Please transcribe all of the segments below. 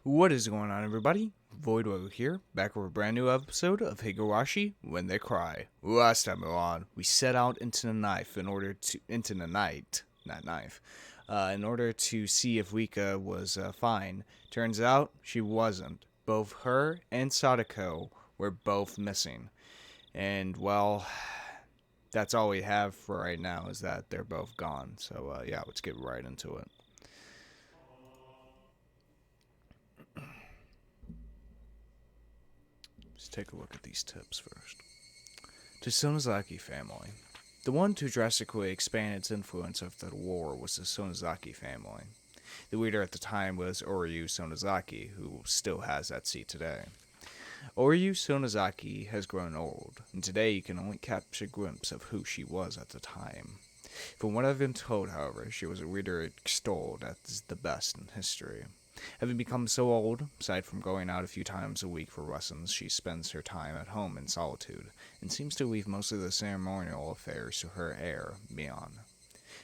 What is going on, everybody? Voidlego here, back with a brand new episode of Higurashi When They Cry. Last time on, we set out into the night, in order to see if Rika was fine. Turns out she wasn't. Both her and Sadako were both missing. And well, that's all we have for right now, is that they're both gone. So yeah, let's get right into it. Let's take a look at these tips first. The Sonozaki family. The one to drastically expand its influence after the war was the Sonozaki family. The leader at the time was Oryu Sonozaki, who still has that seat today. Oryu Sonozaki has grown old, and today you can only catch a glimpse of who she was at the time. From what I've been told, however, she was a leader extolled as the best in history. Having become so old, aside from going out a few times a week for lessons, she spends her time at home in solitude, and seems to leave most of the ceremonial affairs to her heir, Mion.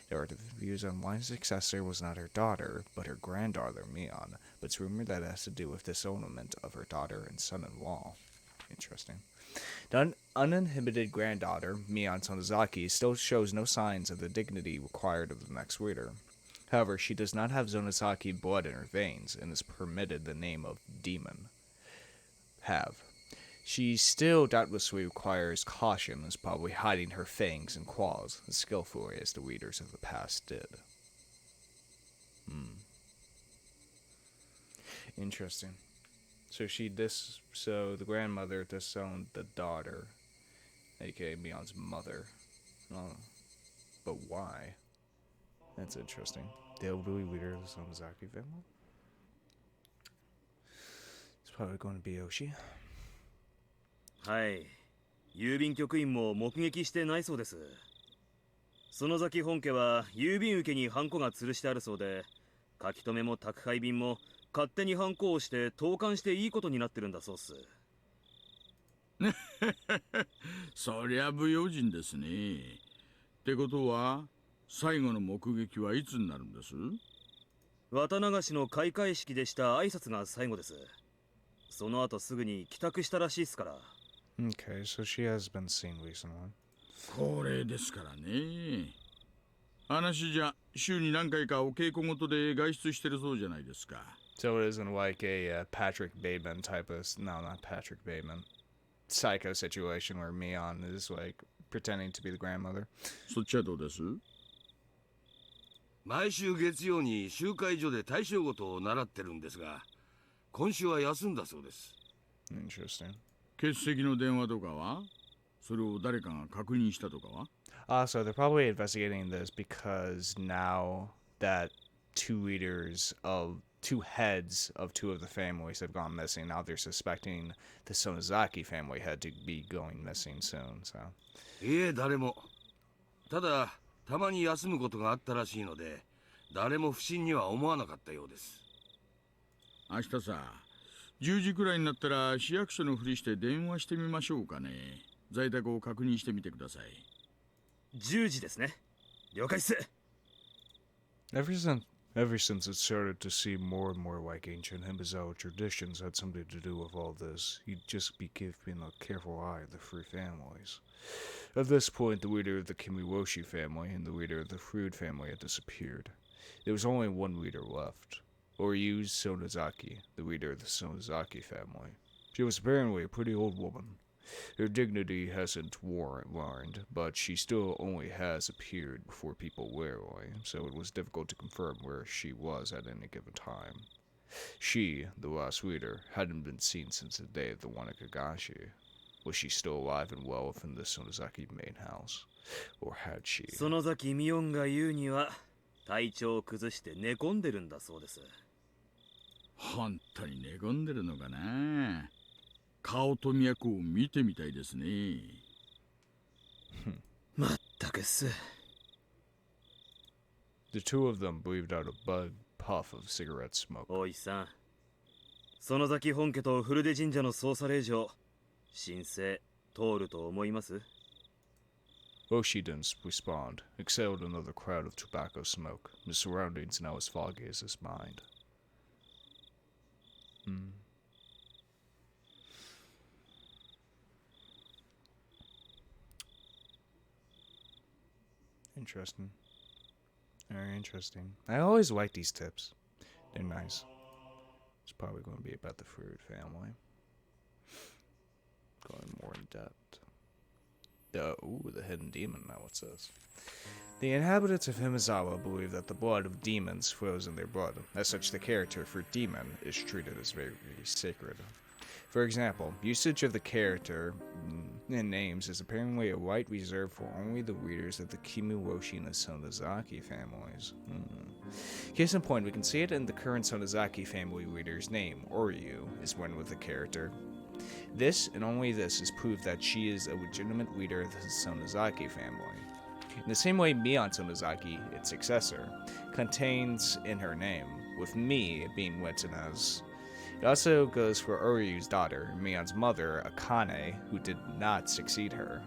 There are views on why his successor was not her daughter, but her granddaughter, Mion, but it's rumored that it has to do with disownment of her daughter and son-in-law. Interesting. The uninhibited granddaughter, Mion Sonozaki, still shows no signs of the dignity required of the next leader. However, she does not have Sonozaki blood in her veins, and is permitted the name of Demon. She still doubtlessly requires caution and is probably hiding her fangs and claws as skillfully as the leaders of the past did. Interesting. So the grandmother disowned the daughter, aka Mion's mother. Oh, but why? That's interesting. The elderly leader of the Sonozaki family? It's probably going to be Yoshi. はい。郵便局員も目撃してないそうです。園崎本家は郵便受けにハンコが吊るしてあるそうで、書き留めも宅配便も勝手にハンコをして投函していいことになってるんだそうっす。そりゃ不用心ですね。ってことは、最後の目撃はいつになるんです？綿流しの開会式でした挨拶が最後です。その後すぐに帰宅したらしいっすから。Okay, so she has been seen recently. これですからね。話じゃ、週に何回かお稽古事で外出してるそうじゃないですか。So it isn't like a Patrick Bateman type of... No, not Patrick Bateman. Psycho situation where Mion is, like, pretending to be the grandmother. そっちはどうです？毎週月曜に集会所で大正事を習ってるんですが、今週は休んだそうです。Interesting. 欠席の電話とかは？それを誰かが確認したとかは？ So they're probably investigating this because now that two heads of two of the families have gone missing, now they're suspecting the Sonozaki family head to be going missing soon, so. いえ、誰も。ただ、たまに休むことがあったらしいので、誰も不審には思わなかったようです。明日さ、10時くらいになったら市役所のふりして電話してみましょうかね。在宅を確認してみてください。10時ですね。了解っす。Ever since it started to seem more and more like ancient Himbazawa traditions had something to do with all this, you'd just be keeping a careful eye on the three families. At this point, the leader of the Kimiwoshi family and the leader of the Fruit family had disappeared. There was only one leader left, Oryu Sonozaki, the leader of the Sonozaki family. She was apparently a pretty old woman. Her dignity hasn't warned, but she still only has appeared before people warily, so it was difficult to confirm where she was at any given time. She, the last leader, hadn't been seen since the day of the Wanakagashi. Was she still alive and well within the Sonozaki main house? Or had she... 園崎ミオンが言うには、体調を崩して寝込んでるんだそうです。本当に寝込んでるのかな。顔と脈を見てみたいですね。まったくっす。The two of them breathed out a big puff of cigarette smoke. おいさん、園崎本家と古出神社の捜査令状、申請通ると思います？ Oshi didn't respond, exhaled another cloud of tobacco smoke, his surroundings now as foggy as his mind. Interesting. Very interesting. I always like these tips. They're nice. It's probably going to be about the Fruit family. Going more in depth. The hidden demon, now it says. The inhabitants of Himizawa believe that the blood of demons flows in their blood. As such, the character for demon is treated as very sacred. For example, usage of the character in names is apparently a right reserved for only the readers of the Kimiwoshi and the Sonozaki families. Case in point, we can see it in the current Sonozaki family reader's name. Oryu is one with the character. This, and only this, is proof that she is a legitimate leader of the Sonozaki family. In the same way, Mion Sonozaki, its successor, contains in her name, with Mi being written as. It also goes for Oryu's daughter, Mion's mother, Akane, who did not succeed her.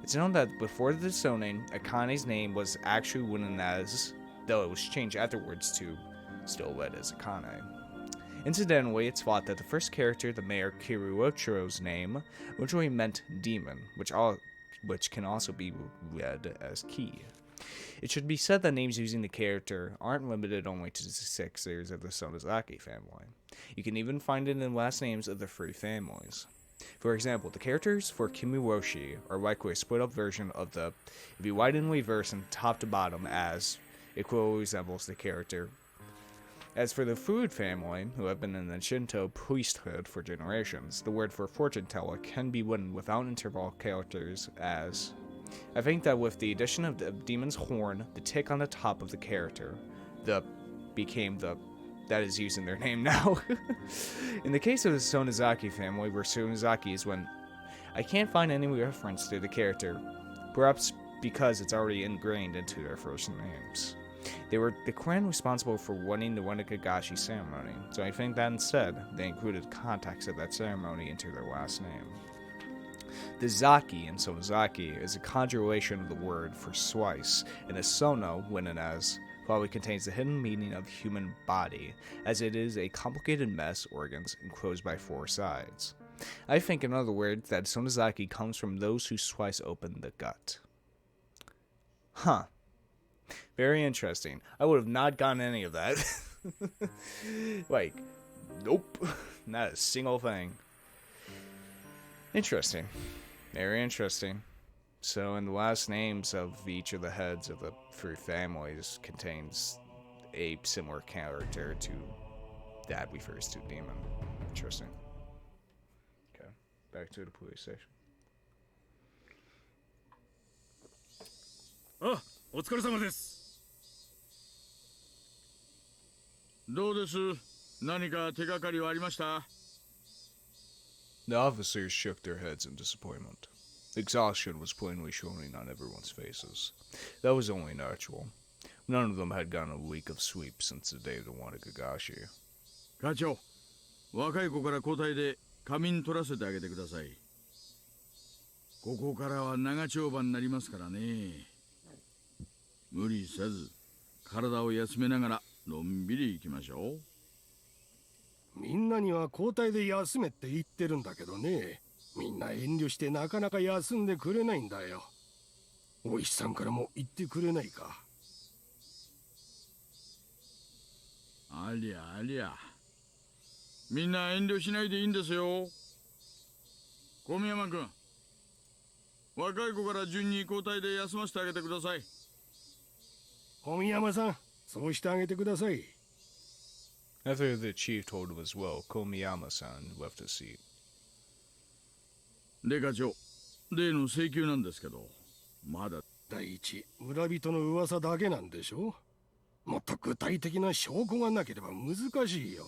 It's known that before the disowning, Akane's name was actually written as, though it was changed afterwards to still read as Akane. Incidentally, it's thought that the first character, the Mayor Kiruochiro's name, originally meant demon, which can also be read as Ki. It should be said that names using the character aren't limited only to the successors of the Sonozaki family. You can even find it in last names of the three families. For example, the characters for Kimiwoshi are likely a split-up version of the, if you widen reverse from top to bottom, as it closely resembles the character. As for the Food family, who have been in the Shinto priesthood for generations, the word for fortune teller can be written without interval characters as. I think that with the addition of the demon's horn, the tick on the top of the character, became the that is used in their name now. In the case of the Sonozaki family, where Sonozaki is when I can't find any reference to the character, perhaps because it's already ingrained into their first names. They were the clan responsible for running the Wanakagashi ceremony, so I think that instead, they included context of that ceremony into their last name. The Zaki in Sonozaki is a conjuration of the word for slice, and the Sono, written as, probably contains the hidden meaning of human body, as it is a complicated mess organs enclosed by four sides. I think, in other words, that Sonozaki comes from those who slice open the gut. Huh. Very interesting. I would have not gotten any of that. Like, nope. Not a single thing. Interesting. Very interesting. So, in the last names of each of the heads of the three families contains a similar character to that refers to demon. Interesting. Okay. Back to the police station. あ、お疲れ様です。どうです？何か手がかりはありました？ The officers shook their heads in disappointment. Exhaustion was plainly showing on everyone's faces. That was only natural. None of them had gotten a week of sleep since the day of the Wanakagashi. 課長、若い子から交代で仮眠取らせてあげてください。ここからは長丁場になりますからね。無理せず、体を休めながらのんびり行きましょう。みんなには交代で休めって言ってるんだけどね。みんな遠慮してなかなか休んでくれないんだよ。お医者さんからも言ってくれないか。ありゃありゃ。みんな遠慮しないでいいんですよ。小宮山君、若い子から順に交代で休ませてあげてください。小宮山さん、そうしてあげてください。After the chief told him as well, Komiyama-san left his seat. で課長、例の請求なんですけど、まだ。第一、村人の噂だけなんでしょ。もっと具体的な証拠がなければ難しいよ。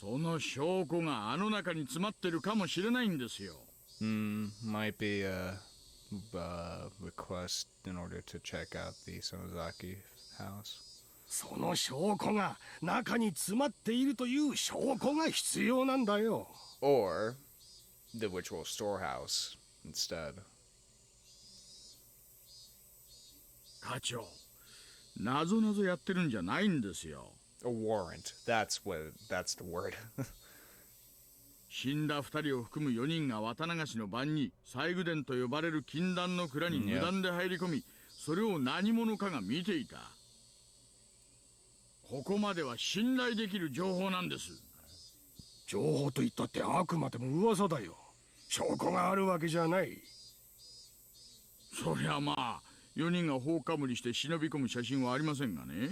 その証拠があの中に詰まってるかもしれないんですよ。Might be a request in order to check out the Sonozaki house. その証拠が中に詰まっているという証拠が必要なんだよ。Or the ritual storehouse instead. 課長、なぞなぞやってるんじゃないんですよ。A warrant. That's the word. 死んだ2人を含む4人が綿流しの晩に西宮殿と呼ばれる禁断の蔵に無断で入り込み、それを何者かが見ていた。ここまでは信頼できる情報なんです。情報と言ったってあくまでも噂だよ。証拠があるわけじゃない。そりゃまあ4人が放火無理して忍び込む写真はありませんがね。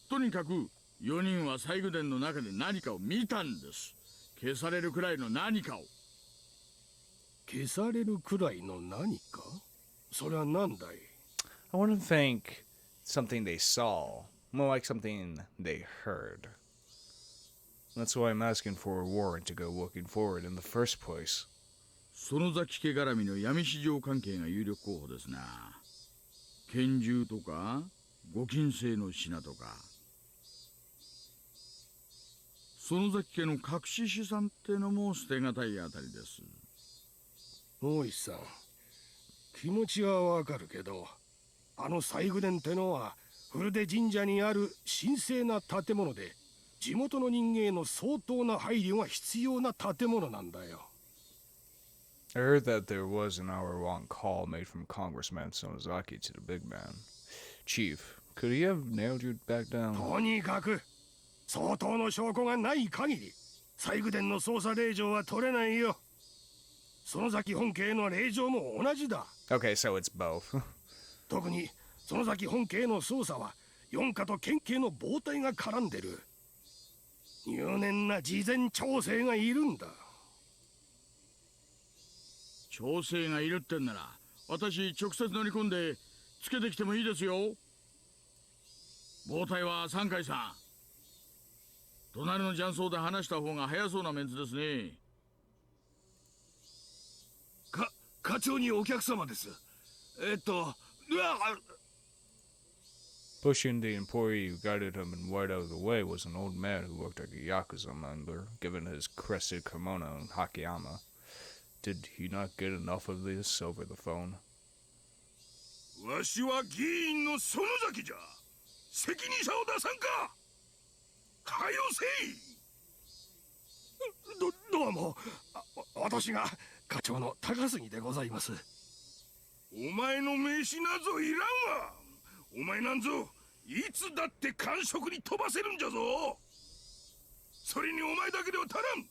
とにかく4人は西宮殿の中で何かを見たんです。消されるくらいの何かを。消されるくらいの何か？それは何だい？ I wouldn't think something they saw, more like something they heard. That's why I'm asking for a warrant to go looking for it in the first place. 園崎家絡みの闇市場関係が有力候補ですな。拳銃とか五金製の品とか。園崎家の隠し資産ってのも捨てがたいあたりです。大石さん、気持ちはわかるけど、あの西宮殿ってのは古出神社にある神聖な建物で、地元の人間への相当な配慮が必要な建物なんだよ。I heard that there was an hour-long call made from Congressman Sonozaki to the big man. Chief, could he have nailed you back down? とにかく相当の証拠がない限り西宮殿の捜査令状は取れないよ。園崎本家への令状も同じだ。 Okay, so it's both. 特に園崎本家への捜査は四課と県警の傍体が絡んでる。入念な事前調整がいるんだ。調整がいるってんなら私直接乗り込んでつけてきてもいいですよ。傍体は三海さん、隣の雀荘で話した方が早そうなメンツですね。課長にお客様です。Pushing the employee who guided him and right out of the way was an old man who looked like a Yakuza member, given his crested kimono and hakiyama. Did he not get enough of this over the phone? わしは議員の園崎じゃ。責任者を出さんか。はよせい。どうも、私が課長の高杉でございます。お前の名刺なぞいらんわ。お前なんぞいつだって官職に飛ばせるんじゃぞ。それにお前だけでは足らん。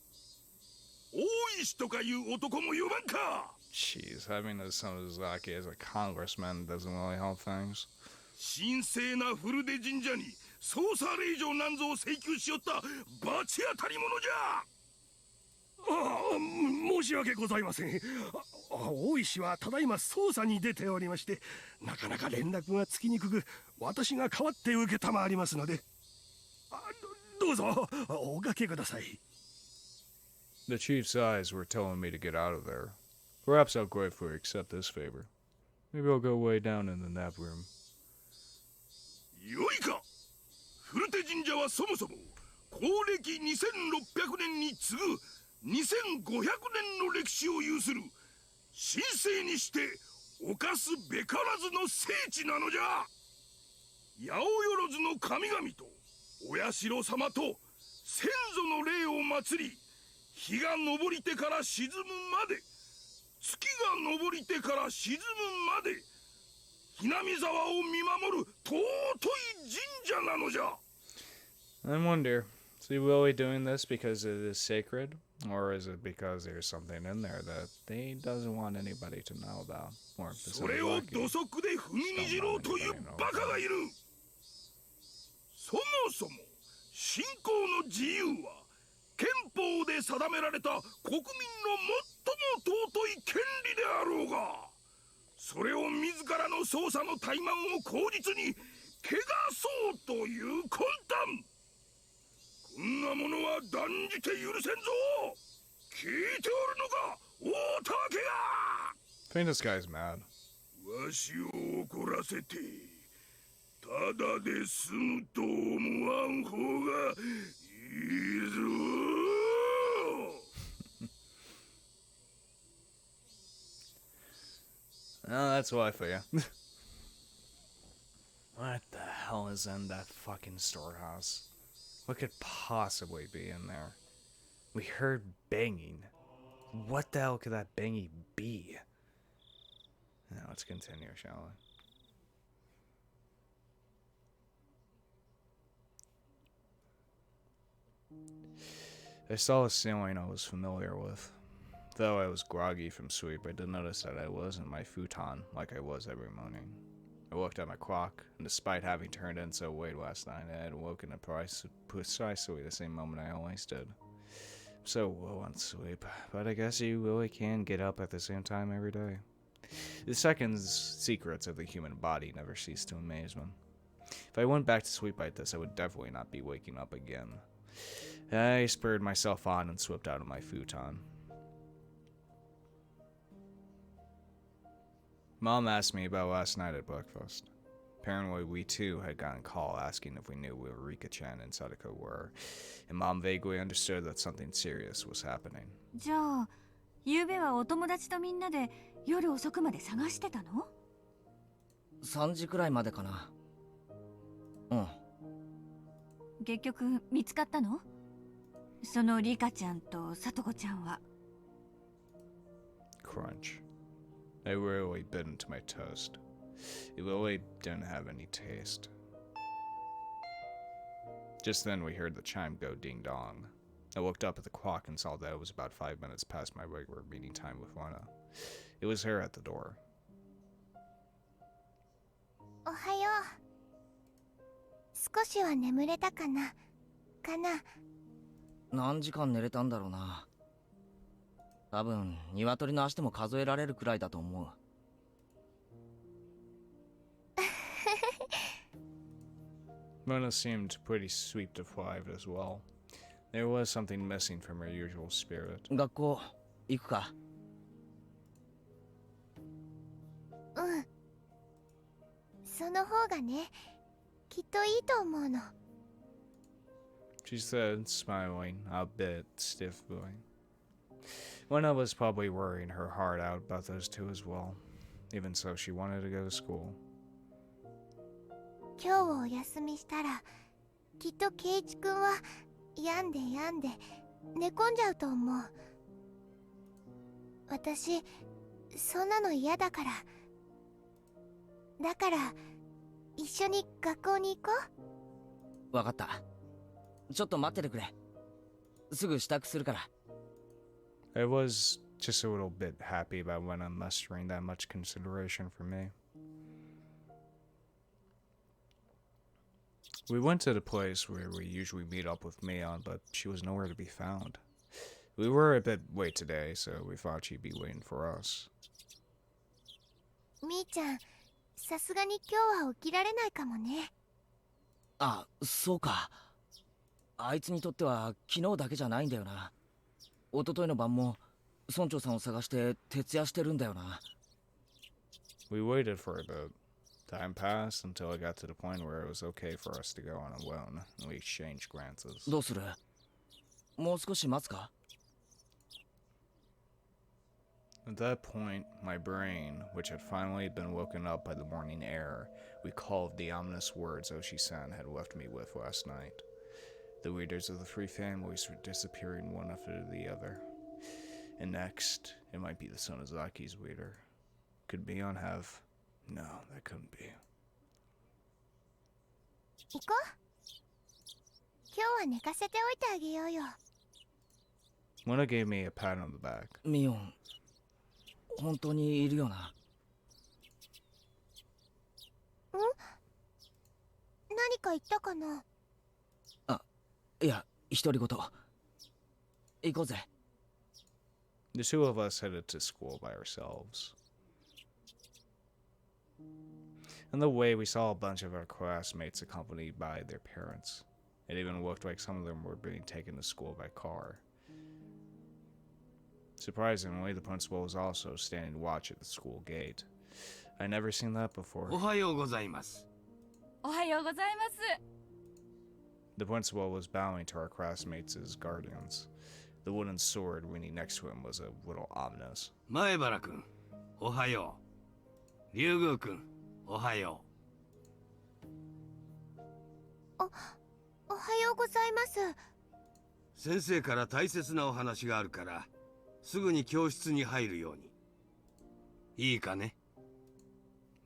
大石とかいう男も呼ばんか。 Jeez, having a Sonozaki as a congressman doesn't really help things. 神聖な古出神社に捜査令状なんぞを請求しよった罰当たり者じゃ。申し訳ございません。大石はただいま捜査に出ておりまして、なかなか連絡がつきにくく、私が代わって受けたまわりますので、どうぞおかけください。 The chief's eyes were telling me to get out of there. Perhaps I'll gratefully accept this favor. Maybe I'll go way down in the nap room. よいか。古手神社はそもそも公暦2600年に次ぐ2500年の歴史を有する神聖にして犯すべからずの聖地なのじゃ。八百万の神々とお社様と先祖の霊を祀り、日が昇りてから沈むまで、月が昇りてから沈むまで、ひなみ沢を見守る尊い神社なのじゃ。 I wonder, is he really doing this because it is sacred? Or is it because there's something in there that he doesn't want anybody to know about? Or if the それを Sonozaki 土足で踏みにじろうというバカがいる。そもそも信仰の自由は憲法で定められた国民の最も尊い権利であろうが、それを自らの捜査の怠慢を口実に汚そうという魂胆。こんなものは断じて許せんぞ。聞いておるのか、大竹や。 I think this guy's mad. わしを怒らせてただで済むと思わん方がいいぞ。 Oh, that's why for you. What the hell? hell is in that fucking storehouse? What could possibly be in there? We heard banging. What the hell could that banging be? Now let's continue, shall we? I saw a ceiling I was familiar with. Though I was groggy from sleep, I did notice that I was in my futon like I was every morning. I looked at my clock, and despite having turned in so late last night, I had woken at precisely the same moment I always did. I'm so low on sleep, but I guess you really can get up at the same time every day. The secrets of the human body never cease to amaze me. If I went back to sleep like this, I would definitely not be waking up again. I spurred myself on and slipped out of my futon. Mom asked me about last night at breakfast. Apparently, we too had gotten a call asking if we knew where Rika-chan and Sadako were, and Mom vaguely understood that something serious was happening. じゃあ、昨夜はお友達とみんなで夜遅くまで探してたの？3時くらいまでかな。うん。結局見つかったの？そのリカちゃんとサトコちゃんは。Crunch. I really bit into my toast. It really didn't have any taste. Just then we heard the chime go ding-dong. I looked up at the clock and saw that it was about 5 minutes past my regular meeting time with Lana. It was her at the door. おはよう。少しは眠れたかな？何時間寝れたんだろうな。多分鶏の足でも数えられるくらいだと思う。Mona seemed pretty sweet deprived as well. There was something missing from her usual spirit. 学校行くか？うん。その方がね、きっといいと思うの。She said, smiling, a bit stiffly. Mona was probably worrying her heart out about those two as well. Even so, she wanted to go to school. 今日をお休みしたら、きっと圭一くんは病んで寝込んじゃうと思う。私、そんなの嫌だから。だから、一緒に学校に行こう。わかった。ちょっと待っててくれ。すぐ支度するから。I was just a little bit happy about when I'm mustering that much consideration for me. We went to the place where we usually meet up with Mion, but she was nowhere to be found. We were a bit late today, so we thought she'd be waiting for us. みーちゃん、さすがに今日は起きられないかもね。あ、そうか。あいつにとっては昨日だけじゃないんだよな。一昨日の晩も村長さんを探して徹夜してるんだよな。We waited for a bit. Time passed until it got to the point where it was okay for us to go on alone, and we exchanged glances. どうする？もう少し待つか？ At that point, my brain, which had finally been woken up by the morning air, recalled the ominous words Oshi-san had left me with last night. The leaders of the three families were disappearing one after the other. And next, it might be the Sonozaki's leader. Could Mion have... No, that couldn't be. 行こう。今日は寝かせておいてあげようよ。Mona gave me a pat on the back. ミオン、本当にいるよな。何か言ったかな？あ、いや、独り言。行こうぜ。The two of us headed to school by ourselves. On the way, we saw a bunch of our classmates accompanied by their parents. It even looked like some of them were being taken to school by car. Surprisingly, the principal was also standing watch at the school gate. I'd never seen that before. おはようございます。おはようございます。The principal was bowing to our classmates as guardians. The wooden sword leaning next to him was a little ominous. 前原君、おはよう。龍宮君、おはよおはようございます。先生から大切なお話があるからすぐに教室に入るように。いいかね。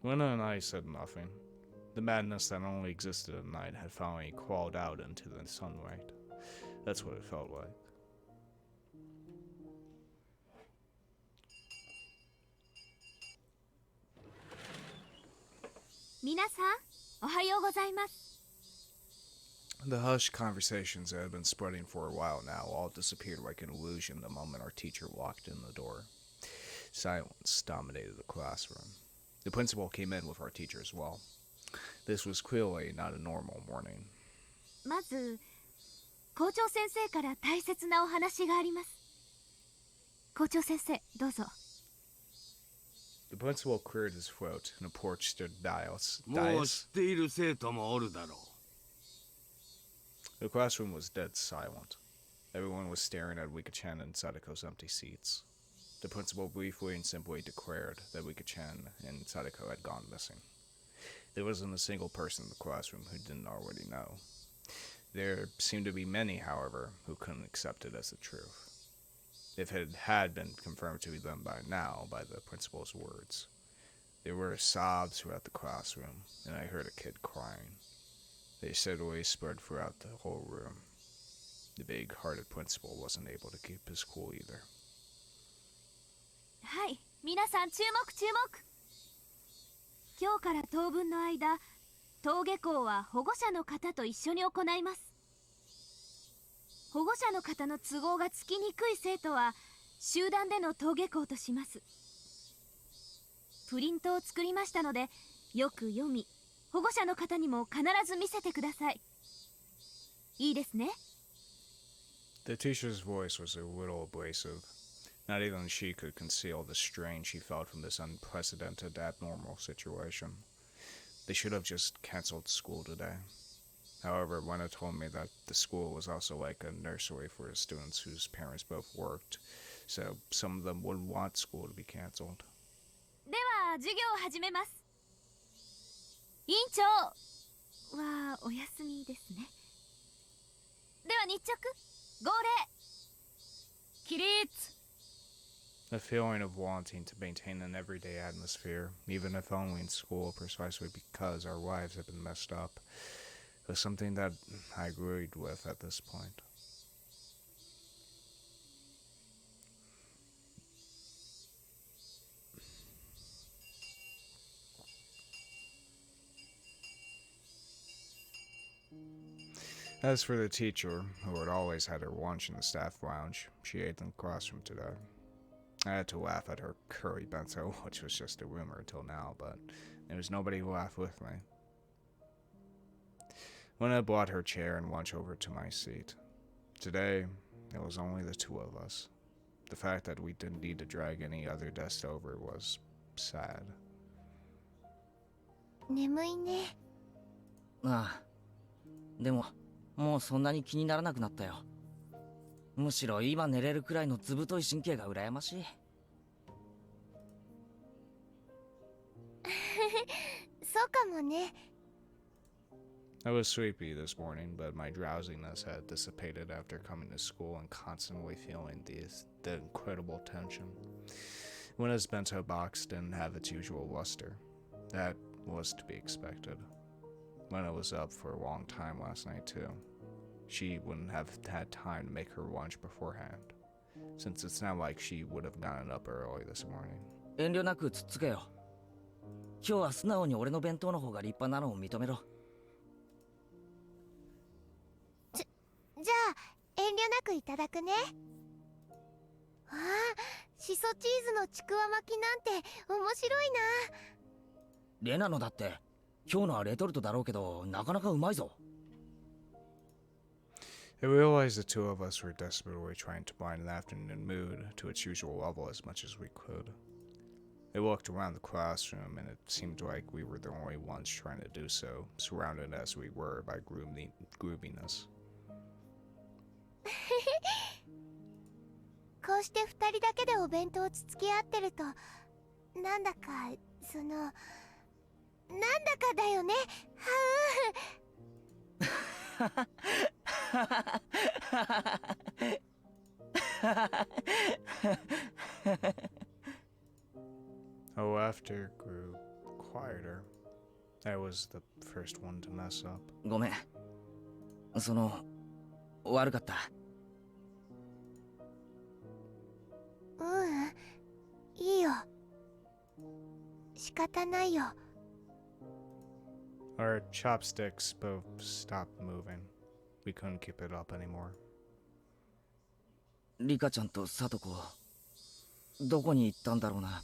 Lena and I said nothing. The madness that only existed at night had finally crawled out into the sunlight. That's what it felt like. 皆さん、おはようございます。 The hushed conversations that had been spreading for a while now all disappeared like an illusion the moment our teacher walked in the door. Silence dominated the classroom. The principal came in with our teacher as well. This was clearly not a normal morning. まず、校長先生から大切なお話があります。校長先生、どうぞ。The principal cleared his throat and approached the dais. もう知っている生徒もおるだろう。 The classroom was dead silent. Everyone was staring at Rika-chan and Sadako's empty seats. The principal briefly and simply declared that Rika-chan and Sadako had gone missing. There wasn't a single person in the classroom who didn't already know. There seemed to be many, however, who couldn't accept it as the truth. If it had been confirmed to them by now by the principal's words. There were sobs throughout the classroom, and I heard a kid crying. They steadily spread throughout the whole room. The big-hearted principal wasn't able to keep his cool either. はい、皆さん注目注目。今日から当分の間、登下校は保護者の方と一緒に行います。保護者の方の都合がつきにくい生徒は集団での登下校とします。プリントを作りましたので、よく読み、保護者の方にも必ず見せてください。いいですね。The teacher's voice was a little abrasive. Not even she could conceal the strain she felt from this unprecedented, abnormal situation. They should have just canceled school today. However, Wena told me that the school was also like a nursery for the students whose parents both worked, so some of them wouldn't want school to be canceled. では、授業を始めます。委員長はお休みですね。では日直、号令。起立。The feeling of wanting to maintain an everyday atmosphere, even if only in school precisely because our lives have been messed up, was something that I agreed with at this point. As for the teacher, who had always had her lunch in the staff lounge, she ate in the classroom today. I had to laugh at her curry bento, which was just a rumor until now, but there was nobody to laugh with me. When I brought her chair and lunch over to my seat. Today, it was only the two of us. The fact that we didn't need to drag any other desk over was sad. 眠いね。ああ。でも、もうそんなに気にならなくなったよ。むしろ今寝れるくらいの図太い神経が羨ましい。そうかもね。I was sleepy this morning, but my drowsiness had dissipated after coming to school and constantly feeling the incredible tension. Wena's bento box didn't have its usual luster. That was to be expected. Wena was up for a long time last night too. She wouldn't have had time to make her lunch beforehand, since it's not like she would have gotten up early this morning. 遠慮なくつっつけよ。今日は素直に俺の弁当の方が立派なのを認めろ。じゃあ遠慮なくいただくね。ああ、シソチーズのちくわ巻きなんて面白いな。レナのだって今日のはレトルトだろうけどなかなかうまいぞ。I realized the two of us were desperately trying to blind an afternoon mood to its usual level as much as we could. I looked around the classroom, and it seemed like we were the only ones trying to do so, surrounded as we were by grooviness. こうして二人だけでお弁当をつつき合ってると、なんだかなんだかだよね。は Oh, after grew quieter. I was the first one to mess up. ごめん。悪かった。ううんいいよ。仕方ないよ。 Our chopsticks both stopped moving. We couldn't keep it up anymore. リカちゃんとサトコ、どこに行ったんだろうな。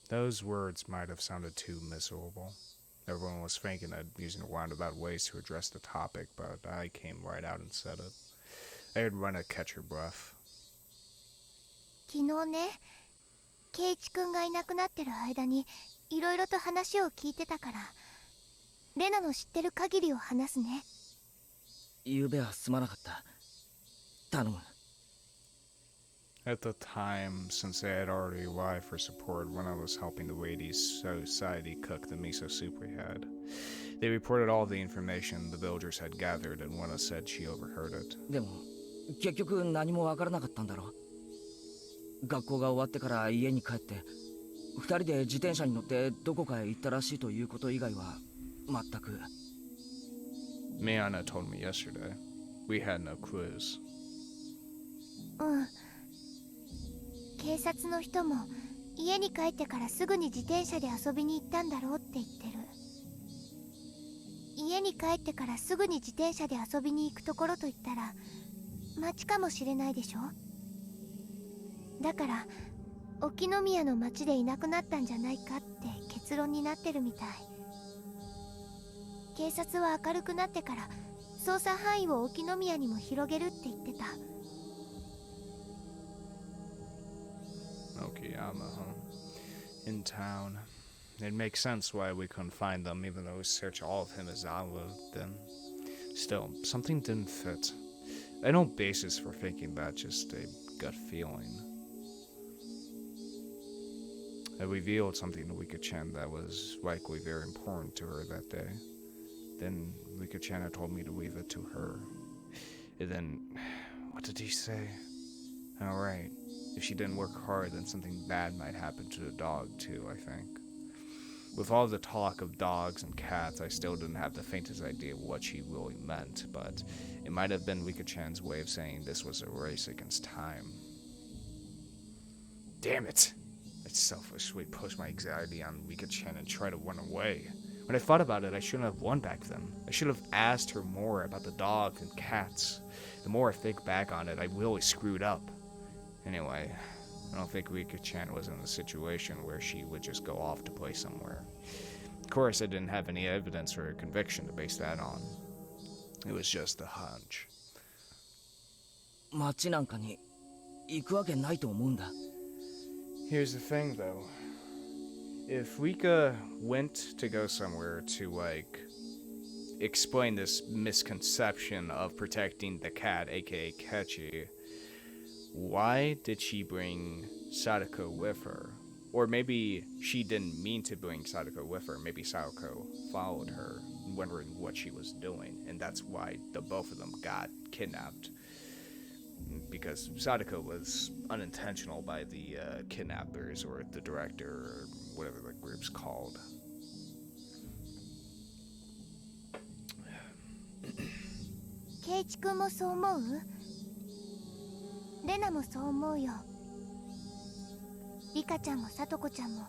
Those words might have sounded too miserable. Everyone was thinking of using roundabout ways to address the topic, but I came right out and said it. I had run to catch her breath. 昨日ね、ケイチ君がいなくなってる間にいろいろと話を聞いてたから、レナの知ってる限りを話すね。昨夜はすまなかった。頼む。At the time, since they had already arrived for support when I was helping the Wades Society cook the miso soup we had, they reported all the information the villagers had gathered, and Wenna said she overheard it. でも結局何もわからなかったんだろ。学校が終わってから家に帰って二人で自転車に乗ってどこかへ行ったらしいということ以外は全く。Miana told me yesterday. We had no clues. うん。警察の人も家に帰ってからすぐに自転車で遊びに行ったんだろうって言ってる。家に帰ってからすぐに自転車で遊びに行くところといったら町かもしれないでしょ。だから沖宮の町でいなくなったんじゃないかって結論になってるみたい。警察は明るくなってから捜査範囲を沖宮にも広げるって言ってた。Okayama, huh? In town. It makes sense why we couldn't find them, even though we searched all of Himizawa then. Still, something didn't fit. I had no basis for thinking that, just a gut feeling. I revealed something to Rika-chan that was likely very important to her that day. Then Rika-chan had told me to leave it to her. And then, what did he say? Alright, if she didn't work hard, then something bad might happen to the dog too, I think. With all the talk of dogs and cats, I still didn't have the faintest idea what she really meant, but it might have been Rika-chan's way of saying this was a race against time. Damn it! I selfishly pushed my anxiety on Rika-chan and tried to run away. When I thought about it, I shouldn't have won back then. I should have asked her more about the dogs and cats. The more I think back on it, I really screwed up. Anyway, I don't think Rika-chan was in a situation where she would just go off to play somewhere. Of course, I didn't have any evidence or conviction to base that on. It was just a hunch. 町なんかに行くわけないと思うんだ。Here's the thing, though. If Rika went to go somewhere to, explain this misconception of protecting the cat, aka Kechi, why did she bring Sadako with her? Or maybe she didn't mean to bring Sadako with her. Maybe Sadako followed her, wondering what she was doing, and that's why the both of them got kidnapped. Because Sadako was unintentional by the kidnappers or the director or whatever the group's called. ケイチ君もそう思う？レナもそう思うよ。リカちゃんもサトコちゃんも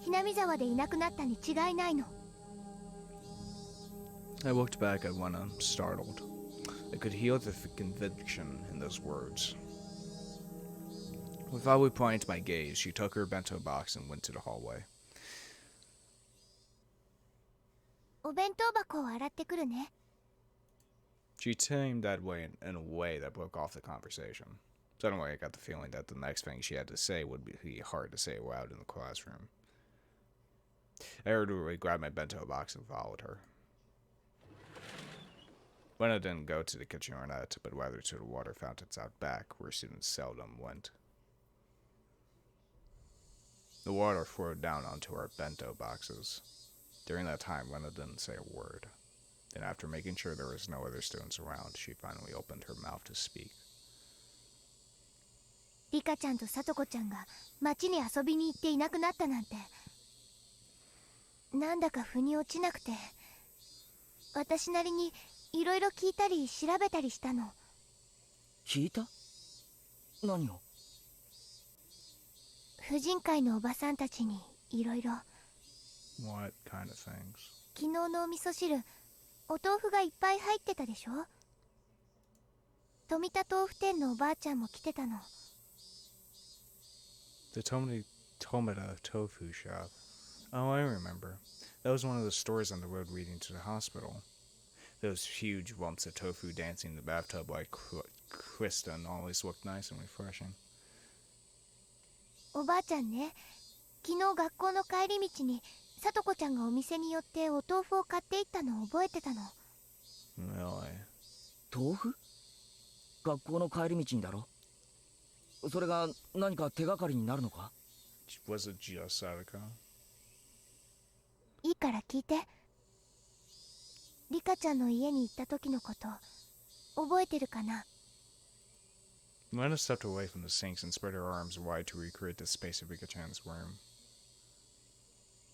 ひなみ沢でいなくなったに違いないの。 I looked back at Wenna, startled. I could hear the conviction in those words. Without replying to my gaze, she took her bento box and went to the hallway. お弁当箱を洗ってくるね。 She seemed that way in a way that broke off the conversation. Suddenly, I got the feeling that the next thing she had to say would be hard to say aloud in the classroom. I hurriedly grabbed my bento box and followed her. Wenna didn't go to the kitchenette, but rather to the water fountains out back, where students seldom went. The water flowed down onto our bento boxes. During that time, Wenna didn't say a word. Then, after making sure there was no other students around, she finally opened her mouth to speak. リカちゃんとさとこちゃんが町に遊びに行っていなくなったなんて、なんだか腑に落ちなくて、私なりにいろいろ聞いたり調べたりしたの。聞いた？何を？婦人会のおばさんたちにいろいろ。 What kind of things? 昨日のお味噌汁、お豆腐がいっぱい入ってたでしょ。富田豆腐店のおばあちゃんも来てたの。The Tomita Tofu Shop. Oh, I remember. That was one of the stores on the road leading to the hospital. Those huge lumps of tofu dancing in the bathtub like Kristen always looked nice and refreshing. おばあちゃんね、昨日学校の帰り道にさとこちゃんがお店に寄ってお豆腐を買っていったのを覚えてたの。 Really? 豆腐？学校の帰り道にだろ？それが何か手がかりになるのか？ Was it just Sadako? いいから聞いて。リカちゃんの家に行った時のこと覚えてるかな？ Lena stepped away from the sinks and spread her arms wide to recreate the space of Rika-chan's room.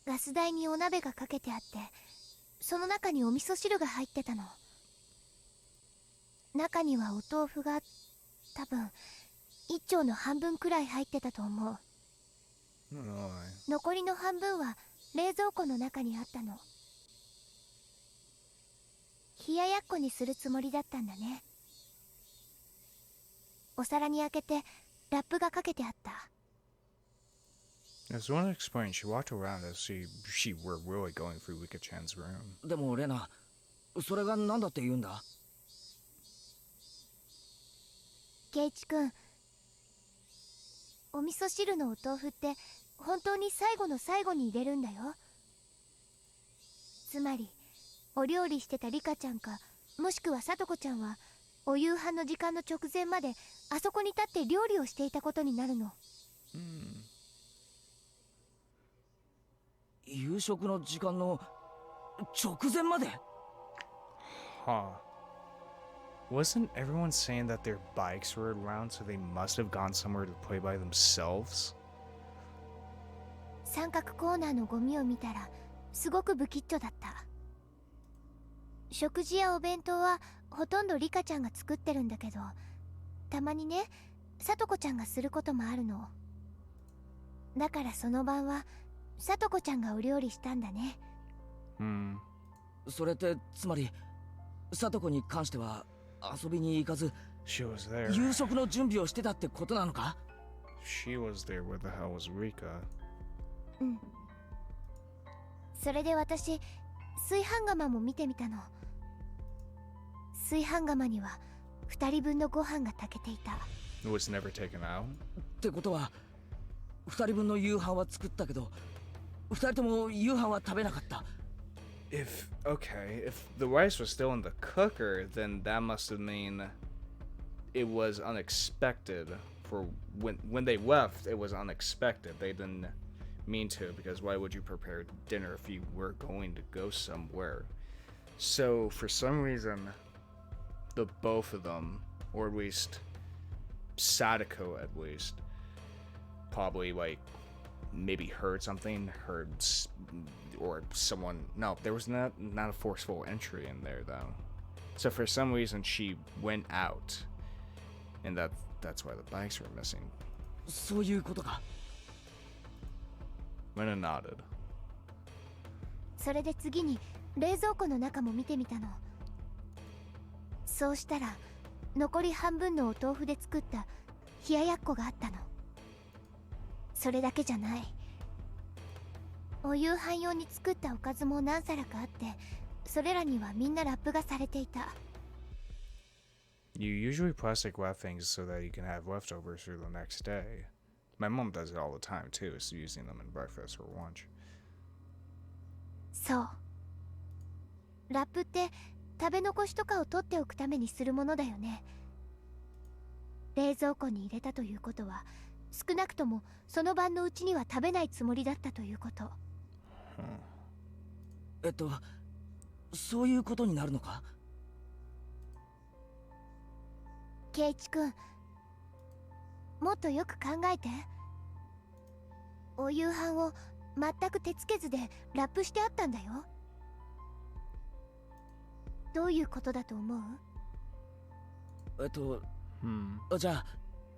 ガス台にお鍋がかけてあって、その中にお味噌汁が入ってたの。中にはお豆腐が多分一丁の半分くらい入ってたと思う。 Really? 残りの半分は冷蔵庫の中にあったの。冷ややっこにするつもりだったんだね。お皿に開けてラップがかけてあった。 As one explained, she walked around as she were really going through Rika-chan's room. でもレナ、それが何だって言うんだ？ケイチ君、お味噌汁のお豆腐って本当に最後の最後に入れるんだよ。つまりお料理してたリカちゃんか、もしくはさとこちゃんはお夕飯の時間の直前まであそこに立って料理をしていたことになるの。夕食の時間の直前まで？ Huh. Wasn't everyone saying that their bikes were around, so they must have gone somewhere to play by themselves? 三角コーナーのゴミを見たらすごく不吉祥だった。食事やお弁当はほとんどリカちゃんが作ってるんだけど、たまにね、さとこちゃんがすることもあるの。だからその晩はさとこちゃんがお料理したんだね。それってつまりさとこに関しては遊びに行かず She was there. 夕食の準備をしてたってことなのか？ She was there. Where the hell was Rika? うん。それで私、炊飯釜も見てみたの。炊飯釜には2人分のご飯が炊けていた。 It was never taken out? ってことは2人分の夕飯は作ったけど2人とも夕飯は食べなかった。 If the rice was still in the cooker, then that must have mean it was unexpected. For when they left, it was unexpected. They didn't mean to, because why would you prepare dinner if you were going to go somewhere? So for some reason, the both of them, or at least Sadako at least, probably like maybe heard something, or someone. No, there was not a forceful entry in there though. So for some reason she went out, and that's why the bikes were missing. そういうことか。 Lena nodded. それで次に冷蔵庫の中も見てみたの。そうしたら残り半分のお豆腐で作った冷ややっこがあったの。それだけじゃない。お夕飯用に作ったおかずも何皿かあって、それらにはみんなラップがされていた。 You usually plastic wrap things so that you can have leftovers for the next day. My mom does it all the time too, so using them in breakfast or lunch. そう。ラップって食べ残しとかを取っておくためにするものだよね。冷蔵庫に入れたということは、少なくともその晩のうちには食べないつもりだったということ。そういうことになるのか？圭一君、もっとよく考えて。お夕飯を全く手つけずでラップしてあったんだよ。どういうことだと思う？じゃあ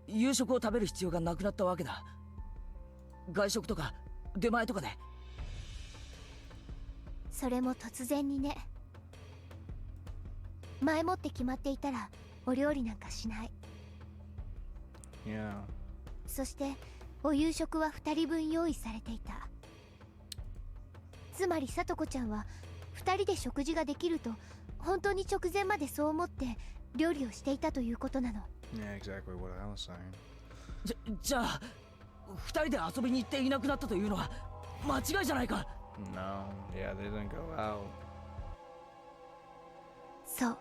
夕食を食べる必要がなくなったわけだ。外食とか出前とかで。それも突然にね。前もって決まっていたらお料理なんかしない。 Yeah. そしてお夕食は2人分用意されていた。つまりさとこちゃんは2人で食事ができると本当に直前までそう思って料理をしていたということなの。 Yeah, exactly what I was saying. じゃあ二人で遊びに行っていなくなったというのは間違いじゃないか。 No. Yeah, they didn't go out. そう。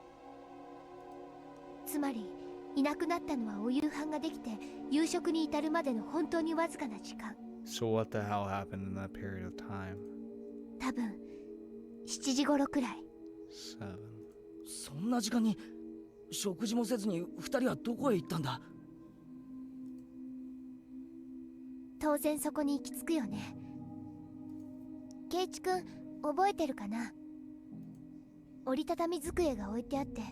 つまりいなくなったのはお夕飯ができて夕食に至るまでの本当にわずかな時間。 So what the hell happened in that period of time? 多分7時頃くらい。 7. そんな時間に食事もせずに二人はどこへ行ったんだ？当然そこに行き着くよね。圭一君、覚えてるかな？折りたたみ机が置いてあって、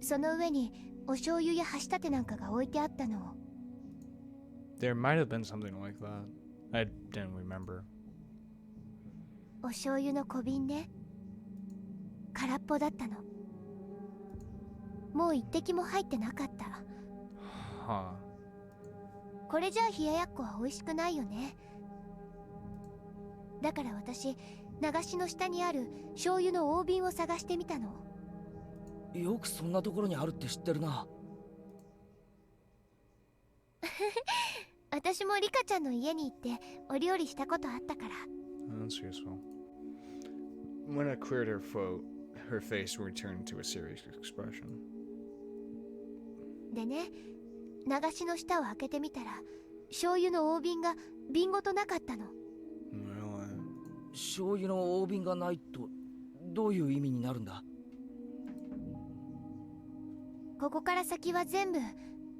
その上にお醤油や箸立てなんかが置いてあったのを。 There might have been something like that. I didn't remember. お醤油の小瓶ね。空っぽだったの。もう一滴も入ってなかった。 Huh. これじゃあ冷ややっこは美味しくないよね。だから私、流しの下にある醤油の大瓶を探してみたの。よくそんなところにあるって知ってるな。私もリカちゃんの家に行ってお料理したことあったから。 That's useful. When I cleared her throat, her face returned to a serious expression. でね、流しの下を開けてみたら醤油の大瓶が瓶ごとなかったの。 Really? 醤油の大瓶がないとどういう意味になるんだ？ここから先は全部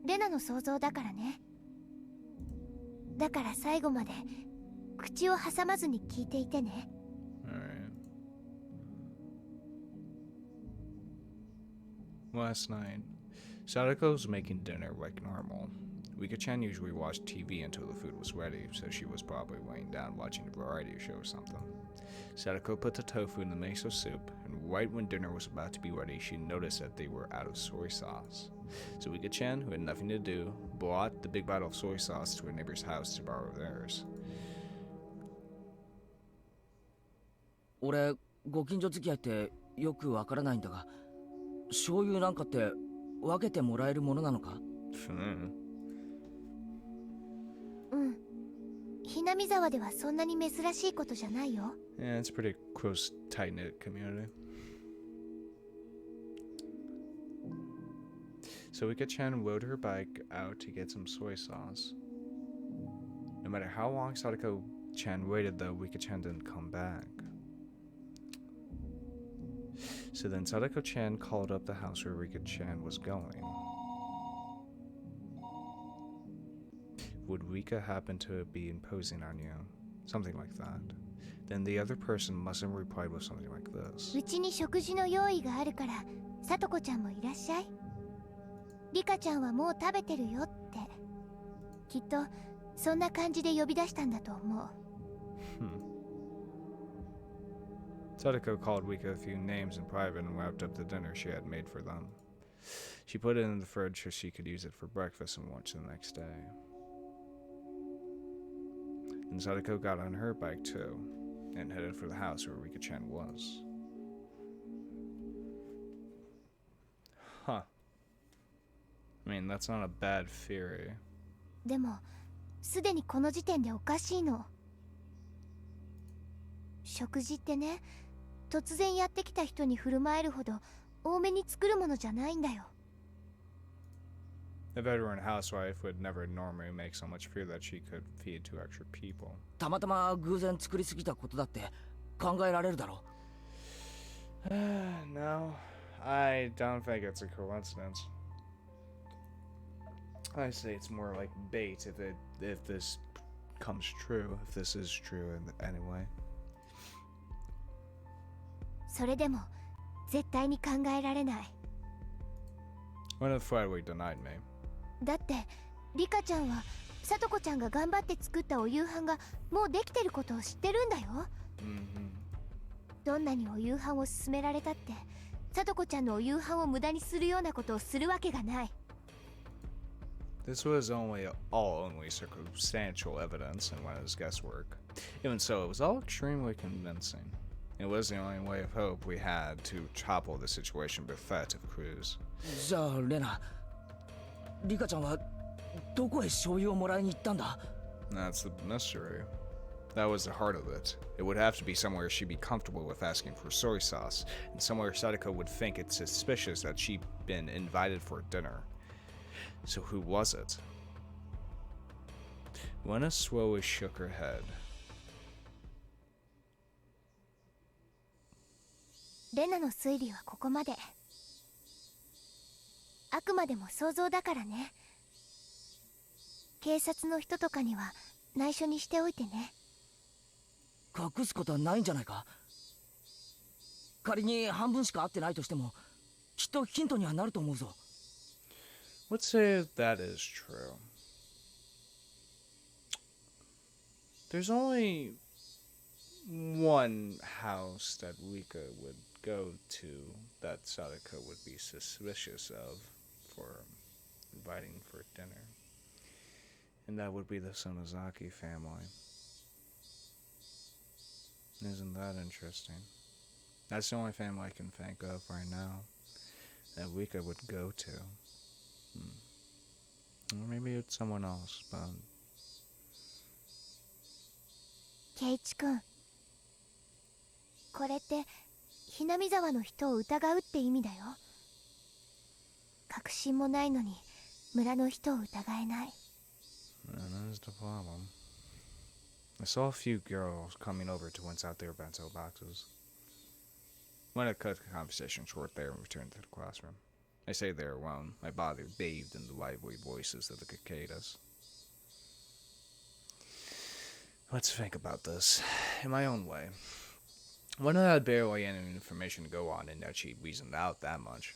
レナの想像だからね。だから最後まで口を挟まずに聞いていてね。 Alright. Last night, Sadako was making dinner like normal. Rika-chan usually watched TV until the food was ready, so she was probably laying down watching a variety show or something. Sadako put the tofu in the miso soup, and right when dinner was about to be ready, she noticed that they were out of soy sauce. So Rika-chan, who had nothing to do, brought the big bottle of soy sauce to a neighbor's house to borrow theirs. 俺ご近所付き合いってよくわからないんだが、醤油なんかって分けてもらえるものなのか？うん。ひなみ沢ではそんなに珍しいことじゃないよ。 Yeah, it's a pretty close, tight-knit community. So Rika-chan rode her bike out to get some soy sauce. No matter how long Sadako-chan waited, though, Rika-chan didn't come back. So then Sadako-chan called up the house where Rika-chan was going. Would Rika happen to be imposing on you? Something like that. Then the other person must have replied with something like this. うちに食事の用意があるから、さとこちゃんもいらっしゃい。リカちゃんはもう食べてるよって。きっとそんな感じで呼び出したんだと思う。Sadako called Rika a few names in private and wrapped up the dinner she had made for them. She put it in the fridge so she could use it for breakfast and lunch the next day. Then Sadako got on her bike too, and headed for the house where Rika-chan was. Huh. I mean, that's not a bad theory. でも、すでにこの時点でおかしいの。食事ってね、突然やってきた人に振る舞えるほど多めに作るものじゃないんだよ。A veteran housewife would never normally make so much food that she could feed two extra people. たまたま偶然作りすぎたことだって考えられるだろ No, I don't think it's a coincidence. I say it's more like bait if this comes true, if this is true in any way. それでも絶対に考えられない。 When the Friday denied me. だってリカちゃんはさとこちゃんが頑張って作ったお夕飯がもうできてることを知ってるんだよ。どんなにお夕飯を勧められたってさとこちゃんのお夕飯を無駄にするようなことをするわけがない。 This was only circumstantial evidence and went as guesswork. Even so, it was all extremely convincing. It was the only way of hope we had to topple the situation bereft of Cruz. じゃあレナ、リカちゃんはどこへ醤油をもらいに行ったんだ？ That's the mystery. That was the heart of it. It would have to be somewhere she'd be comfortable with asking for soy sauce, and somewhere Sadako would think it suspicious that she'd been invited for dinner. So who was it? Lena slowly shook her head. レナの推理はここまで。あくまでも想像だからね。警察の人とかには内緒にしておいてね。隠すことはないんじゃないか。仮に半分しか会ってないとしても、きっとヒントにはなると思うぞ。Let's say that is true. There's only one house that Rika would go to that Sadako would be suspicious of for inviting for dinner. And that would be the Sonozaki family. Isn't that interesting? That's the only family I can think of right now that Rika would go to. Or maybe it's someone else, but... ケイチ君、これってひなみ沢の人を疑うって意味だよ。確信もないのに村の人を疑えない。 And that's the problem. I saw a few girls coming over to rinse out their bento boxes. When I cut the conversation short there and returned to the classroom. I say there alone, my body bathed in the lively voices of the cicadas. Let's think about this in my own way. One had barely any information to go on, and yet she reasoned out that much.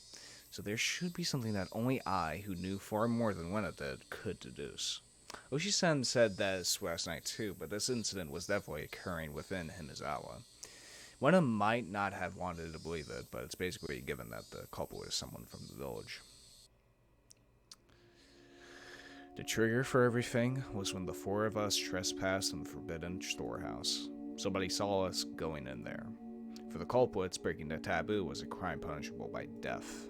So there should be something that only I, who knew far more than Wena did, could deduce. Oshi-san said this last night too, but this incident was definitely occurring within Himizawa. Wena might not have wanted to believe it, but it's basically given that the culprit is someone from the village. The trigger for everything was when the four of us trespassed in the forbidden storehouse. Somebody saw us going in there. For the culprits, breaking the taboo was a crime punishable by death.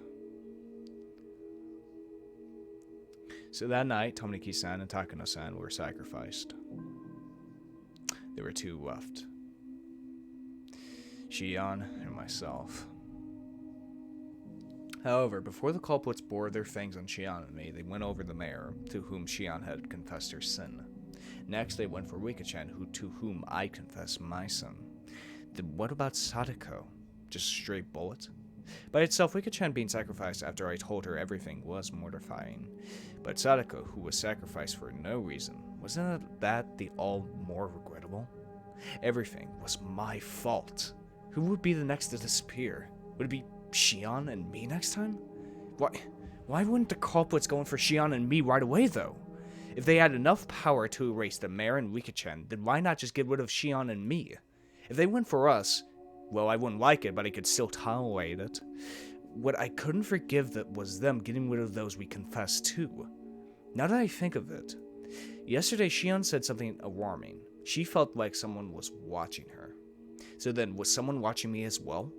So that night, Tomoniki-san and Takano-san were sacrificed. There were two left. Shion and myself. However, before the culprits bore their fangs on Shion and me, they went over the mayor, to whom Shion had confessed her sin. Next, they went for Rika-chan, to whom I confessed my sin. Then what about Sadako? Just a straight bullet? By itself, Rika-chan being sacrificed after I told her everything was mortifying. But Sadako, who was sacrificed for no reason, wasn't that the all more regrettable? Everything was my fault. Who would be the next to disappear? Would it be Shion and me next time? Why wouldn't the culprits go in for Shion and me right away, though? If they had enough power to erase the mayor and Rika-chan, then why not just get rid of Shion and me? If they went for us, well, I wouldn't like it, but I could still tolerate it. What I couldn't forgive that was them getting rid of those we confessed to. Now that I think of it, yesterday Shion said something alarming. She felt like someone was watching her. So then, was someone watching me as well?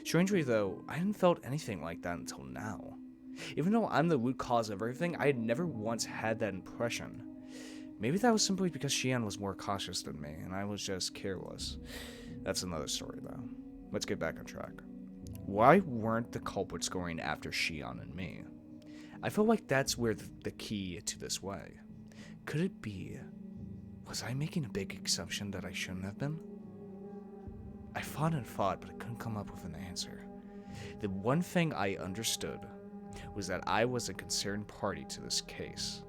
Strangely though, I hadn't felt anything like that until now. Even though I'm the root cause of everything, I had never once had that impression. Maybe that was simply because Shion was more cautious than me, and I was just careless. That's another story though. Let's get back on track. Why weren't the culprits going after Shion and me? I feel like that's where the key to this way. Could it be... Was I making a big assumption that I shouldn't have been? I fought and fought, but I couldn't come up with an answer. The one thing I understood was that I was a concerned party to this case,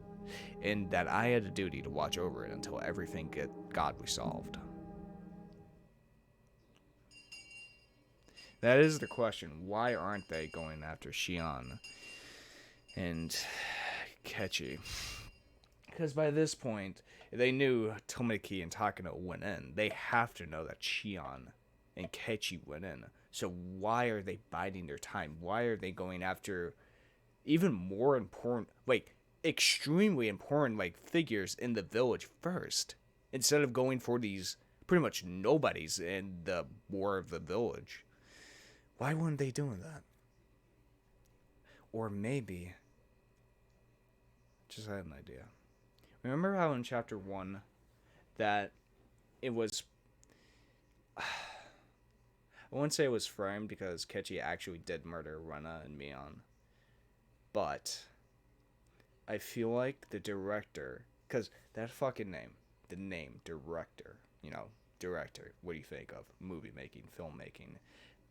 and that I had a duty to watch over it until everything got resolved. That is the question. Why aren't they going after Shion and Kechi? Because by this point, they knew Tomiki and Takano went in. They have to know that Shion and Kechi went in. So why are they biding their time? Why are they going after even more important, like extremely important, like figures in the village first, instead of going for these pretty much nobodies in the war of the village? Why weren't they doing that? Or maybe, just had an idea. Remember how in chapter 1 that it was, I wouldn't say it was framed because Kechi actually did murder Rena and Mion, but I feel like the director, because that fucking name, the name director, you know, director, what do you think of? Movie making, filmmaking,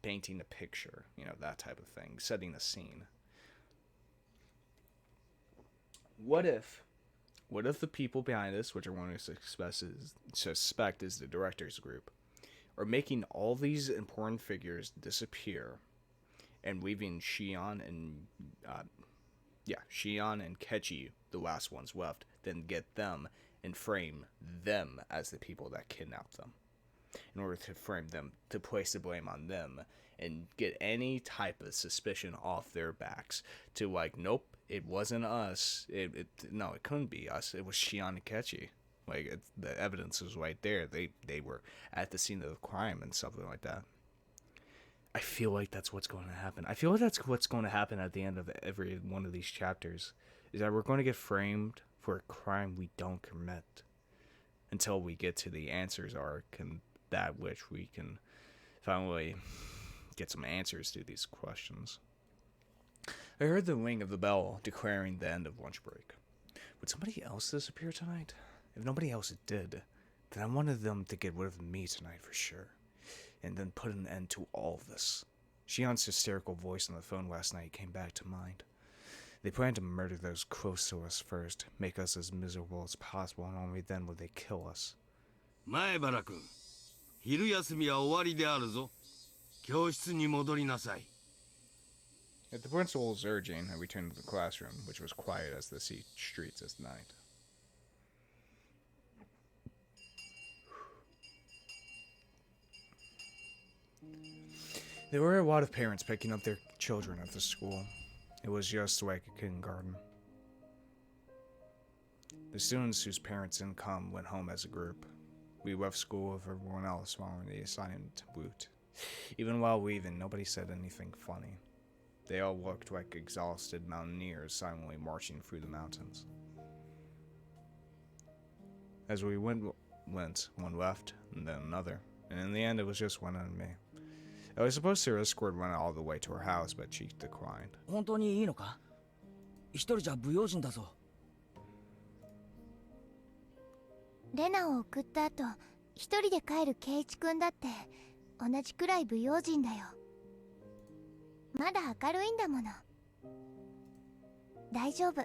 painting a picture, you know, that type of thing, setting a scene. What if the people behind this, which I want to suspect is the director's group, are making all these important figures disappear and leaving Shion and Kechi, the last ones left, then get them and frame them as the people that kidnapped them, in order to frame them, to place the blame on them, and get any type of suspicion off their backs, to like, nope, it wasn't us, no, it couldn't be us, it was Shion and Kechi. Like, the evidence was right there, they were at the scene of the crime and something like that. I feel like that's what's going to happen. I feel like that's what's going to happen at the end of every one of these chapters, is that we're going to get framed for a crime we don't commit until we get to the answers arc, and that which we can finally get some answers to these questions. I heard the ring of the bell declaring the end of lunch break. Would somebody else disappear tonight? If nobody else did, then I wanted them to get rid of me tonight for sure, and then put an end to all of this. Shion's hysterical voice on the phone last night came back to mind. They plan to murder those close to us first, make us as miserable as possible, and only then will they kill us. 前原君、昼休みは終わりであるぞ。教室に戻りなさい。At the principal's urging, I returned to the classroom, which was quiet as the streets at night. There were a lot of parents picking up their children at the school. It was just like a kindergarten. The students whose parents didn't come went home as a group. We left school with everyone else following the assigned route. Even while leaving, nobody said anything funny. They all looked like exhausted mountaineers silently marching through the mountains. As we went, one left, and then another, and in the end it was just Rena and me. I was supposed to escort Rena all the way to her house, but she declined. 本当にいいのか？一人じゃ不用心だぞ。レナを送った後、一人で帰るケイチ君だって同じくらい不用心だよ。まだ明るいんだもの。大丈夫。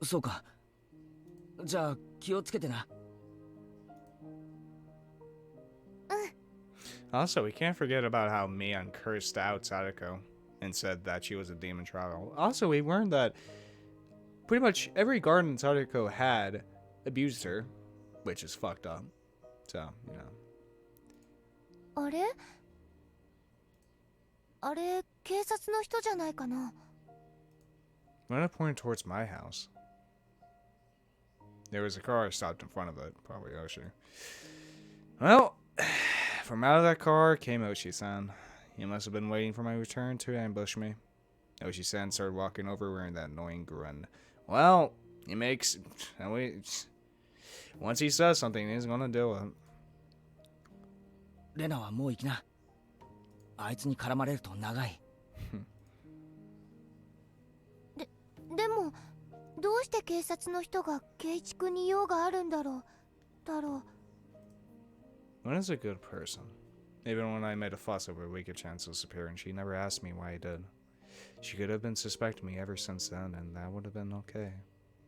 そうか。じゃあ気をつけてな。Also, we can't forget about how Mion cursed out Sadako and said that she was a demon child. Also, we learned that pretty much every garden Sadako had abused her, which is fucked up. So, you know. あれ？あれ、警察の人じゃないかな。When I pointed towards my house, there was a car stopped in front of it, probably Oshi. Well, from out of that car came Oshi-san. He must have been waiting for my return to ambush me. Oshi-san started walking over wearing that annoying grin. Well, he makes... Once he says something, he's gonna do it. レナはもう行きな。あいつに絡まれると長い。でも、どうして警察の人がケイチ君に用があるんだろう。Mona's a good person. Even when I made a fuss over Rika-chan's disappearance, she never asked me why I did. She could have been suspecting me ever since then, and that would have been okay.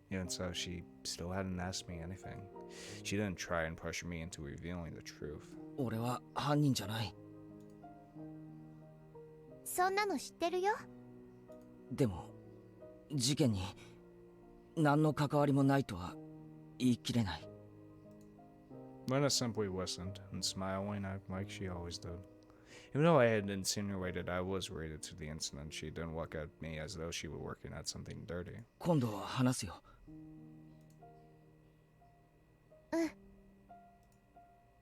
Even so, she still hadn't asked me anything. She didn't try and pressure me into revealing the truth. 俺は犯人じゃない。そんなの知ってるよ。でも事件に何の関わりもないとは言い切れない。Mona simply listened and smiling like she always did. Even though I had insinuated I was related to the incident, she didn't look at me as though she were working at something dirty. 今度は話すよ。うん。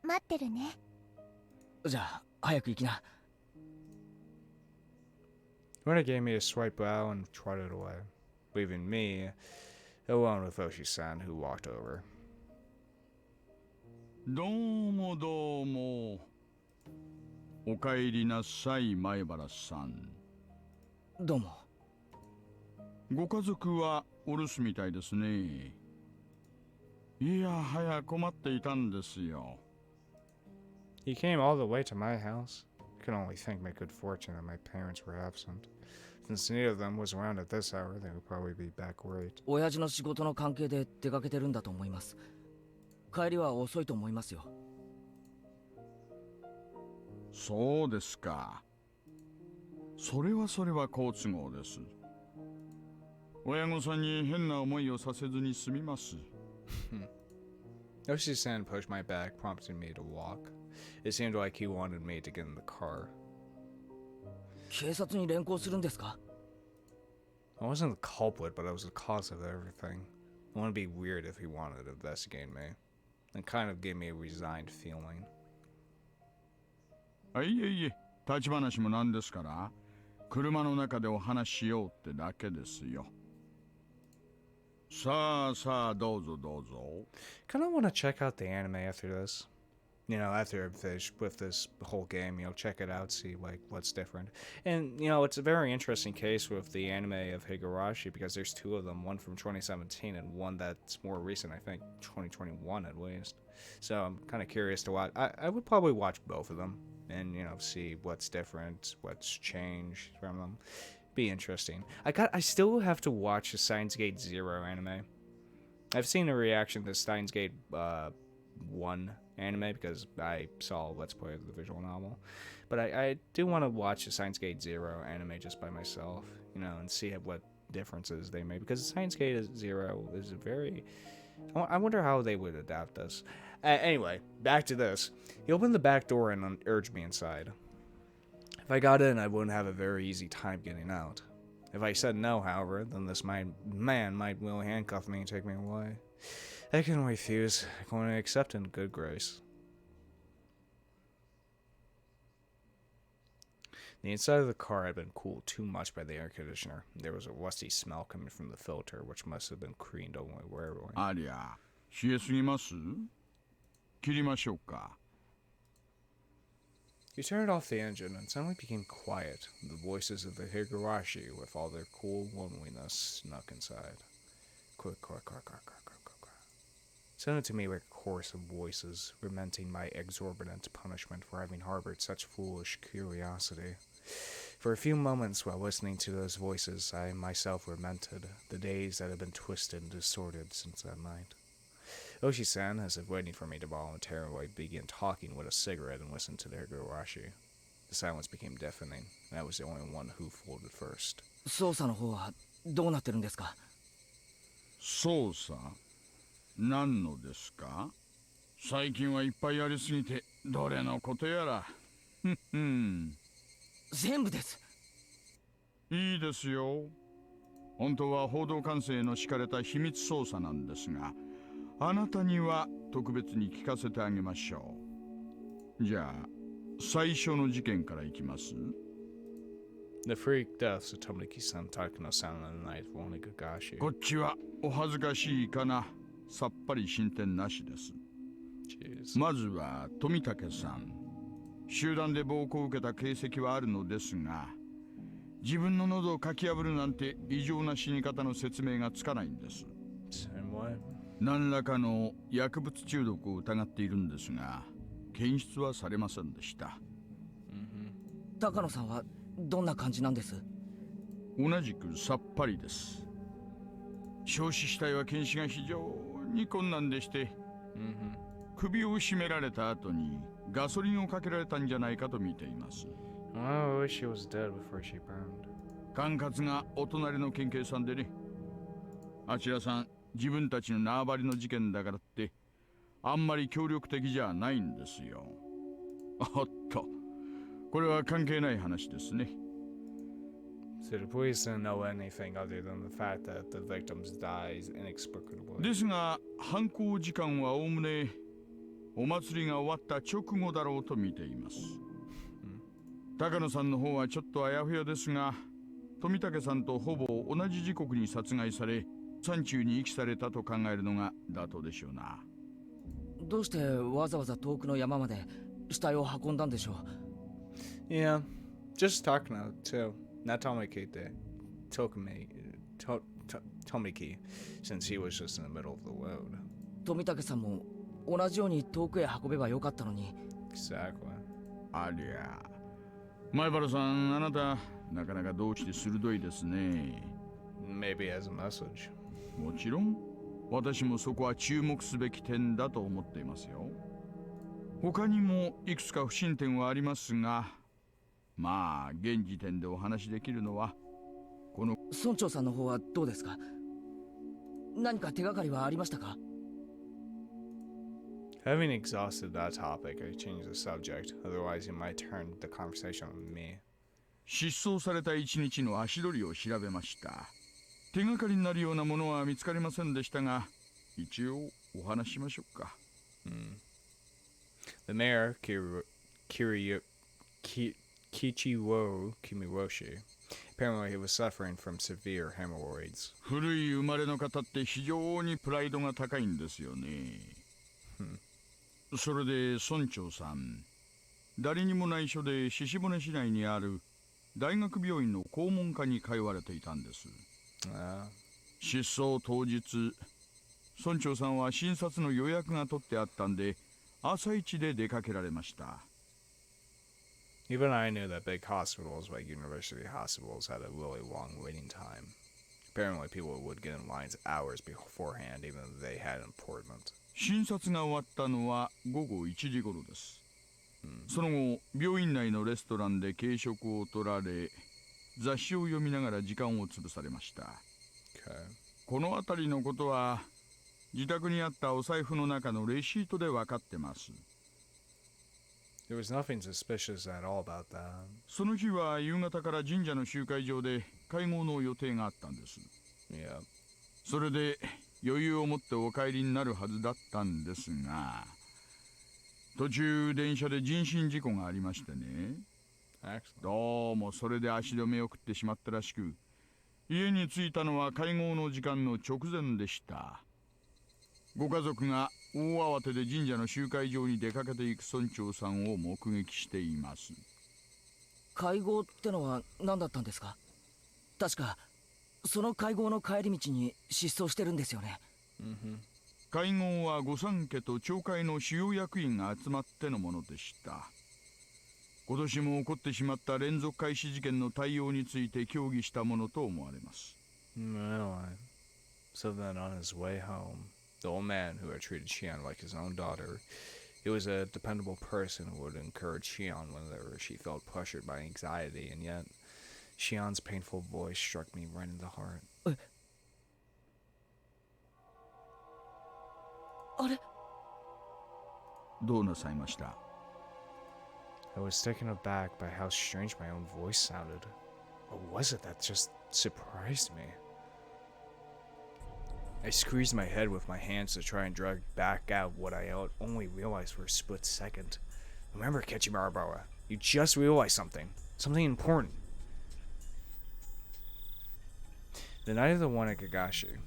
待ってるね。じゃあ早く行きな。Mona gave me a swipe bow and trotted away, leaving me alone with Oshi-san, who walked over. どうもどうも。おかえりなさい、前原さん。どうも。ご家族はお留守みたいですね。いやはや困っていたんですよ。He came all the way to my house. I could only thank my good fortune that my parents were absent. Since neither of them was around at this hour, they would probably be back late. 親父の仕事の関係で出かけてるんだと思います。帰りは遅いと思いますよ。そうですか。それは好都合です。親御さんに変な思いをさせずに済みます。Oshi-san pushed my back, prompting me to walk. It seemed like he wanted me to get in the car. 警察に連行するんですか？ I wasn't the culprit, but I was the cause of everything. It wouldn't be weird if he wanted to investigate me. It kind of gave me a resigned feeling. いえいえ、立ち話もなんですから、車の中でお話ししようってだけですよ。さあさあ、どうぞどうぞ。Kind of want to check out the anime after this. You know, after I finish with this whole game, check it out, see like what's different. And it's a very interesting case with the anime of Higurashi because there's two of them, one from 2017 and one that's more recent, I think 2021 at least. So I'm kind of curious to watch. I would probably watch both of them and see what's different, what's changed from them. Be interesting. I still have to watch the Steins Gate Zero anime. I've seen a reaction to Steins Gate 1 anime because I saw Let's Play of the visual novel. But I do want to watch the Steins Gate Zero anime just by myself, and see what differences they made. Because Steins Gate Zero is a very... I wonder how they would adapt this. Anyway, back to this. He opened the back door and urged me inside. If I got in, I wouldn't have a very easy time getting out. If I said no, however, then this man might will handcuff me and take me away. I can refuse. I can only accept in good grace. The inside of the car had been cooled too much by the air conditioner. There was a rusty smell coming from the filter, which must have been cleaned only rarely. ありゃ、冷えすぎます？切りましょうか。He turned off the engine and suddenly became quiet. The voices of the Higurashi, with all their cool loneliness, snuck inside. Quick, quick, quick, quick, quick, quick, quick, quick. Sounded to me like a chorus of voices, lamenting my exorbitant punishment for having harbored such foolish curiosity. For a few moments while listening to those voices, I myself lamented the days that had been twisted and distorted since that night. Oshi-san, as if waiting for me to voluntarily begin talking, lit a cigarette and listened to the Higurashi. The silence became deafening, and I was the only one who folded first. 捜査の方はどうなってるんですか？捜査？何のですか？最近はいっぱいありすぎて、どれのことやら。全部です。いいですよ。本当は報道管制の敷かれた秘密捜査なんですが、あなたには特別に聞かせてあげましょう。じゃあ、最初の事件からいきます。The freak deaths of Tomiki-san, Takano-san, and the night of Higurashi. こっちはお恥ずかしいかな。さっぱり進展なしです。まずは富武さん。集団で暴行を受けた形跡はあるのですが、自分の喉をかき破るなんて異常な死に方の説明がつかないんです。何らかの薬物中毒を疑っているんですが、検出はされませんでした。高野さんはどんな感じなんです？同じくさっぱりです。焼死死体は検視が非常に困難でして、首を絞められた後にガソリンをかけられたんじゃないかと見ています。Oh, I wish she was dead before she burned. 管轄がお隣の県警さんでね。あちらさん、自分たちの縄張りの事件だからってあんまり協力的じゃないんですよ。おっと、これは関係ない話ですね。So the police didn't know anything other than the fact that the victims died inexplicably. ですが、犯行時間はおおむねお祭りが終わった直後だろうと見ています。高野さんの方はちょっとあやふやですが、富武さんとほぼ同じ時刻に殺害され、山中に遺棄されたと考えるのが妥当でしょうな。どうしてわざわざ遠くの山まで死体を運んだんでしょう？ Yeah, just Takano too. Not Tomiki, Tomiki, since he was just in the middle of the road. 富武さんも同じように遠くへ運べばよかったのに。 Exactly. ありゃ、前原さん、あなたなかなかどうして鋭いですね。 Maybe as a message. もちろん、私もそこは注目すべき点だと思っていますよ。他にもいくつか不審点はありますが、まあ現時点でお話しできるのはこの村長さんの方はどうですか？何か手がかりはありましたか？ Having exhausted that topic, I changed the subject. Otherwise, you might turn the conversation on me. 失踪された一日の足取りを調べました。手がかりになるようなものは見つかりませんでしたが、一応お話ししましょうか。The mayor, Kichiwo Kimiroshi, apparently he was suffering from severe hemorrhoids. 古い生まれの方って非常にプライドが高いんですよね。それで村長さん、誰にも内緒で鹿骨市内にある大学病院の肛門科に通われていたんです。失踪当日、村長さんは診察の予約が取ってあったんで、朝一で出かけられました。Even I knew that big hospitals like university hospitals had a really long waiting time. Apparently people would get in lines hours beforehand even though they had an appointment. 診察が終わったのは午後1時頃です。その後、病院内のレストランで軽食を取られ、雑誌を読みながら時間を潰されました。この辺りのことは自宅にあったお財布の中のレシートで分かってます。There was nothing suspicious at all about that. その日は夕方から神社の集会場で会合の予定があったんです。Yeah. それで余裕を持ってお帰りになるはずだったんですが、途中電車で人身事故がありましてね。どうもそれで足止めを食ってしまったらしく、家に着いたのは会合の時間の直前でした。ご家族が大慌てで神社の集会場に出かけていく村長さんを目撃しています。会合ってのは何だったんですか？確かその会合の帰り道に失踪してるんですよね。会合は御三家と町会の主要役員が集まってのものでした。今年も起こってしまった連続開始事件の対応について協議したものと思われます。Really? So then on his way home, the old man who had treated Shion like his own daughter, he was a dependable person who would encourage Shion whenever she felt pressured by anxiety, and yet Shion's painful voice struck me right in the heart. あれ？どうなさいました？ I was taken aback by how strange my own voice sounded. What was it that just surprised me? I squeezed my head with my hands to try and drag back out what I only realized for a split second. Remember, Kechimarabawa, you just realized something. Something important. The night of the one at Higurashi,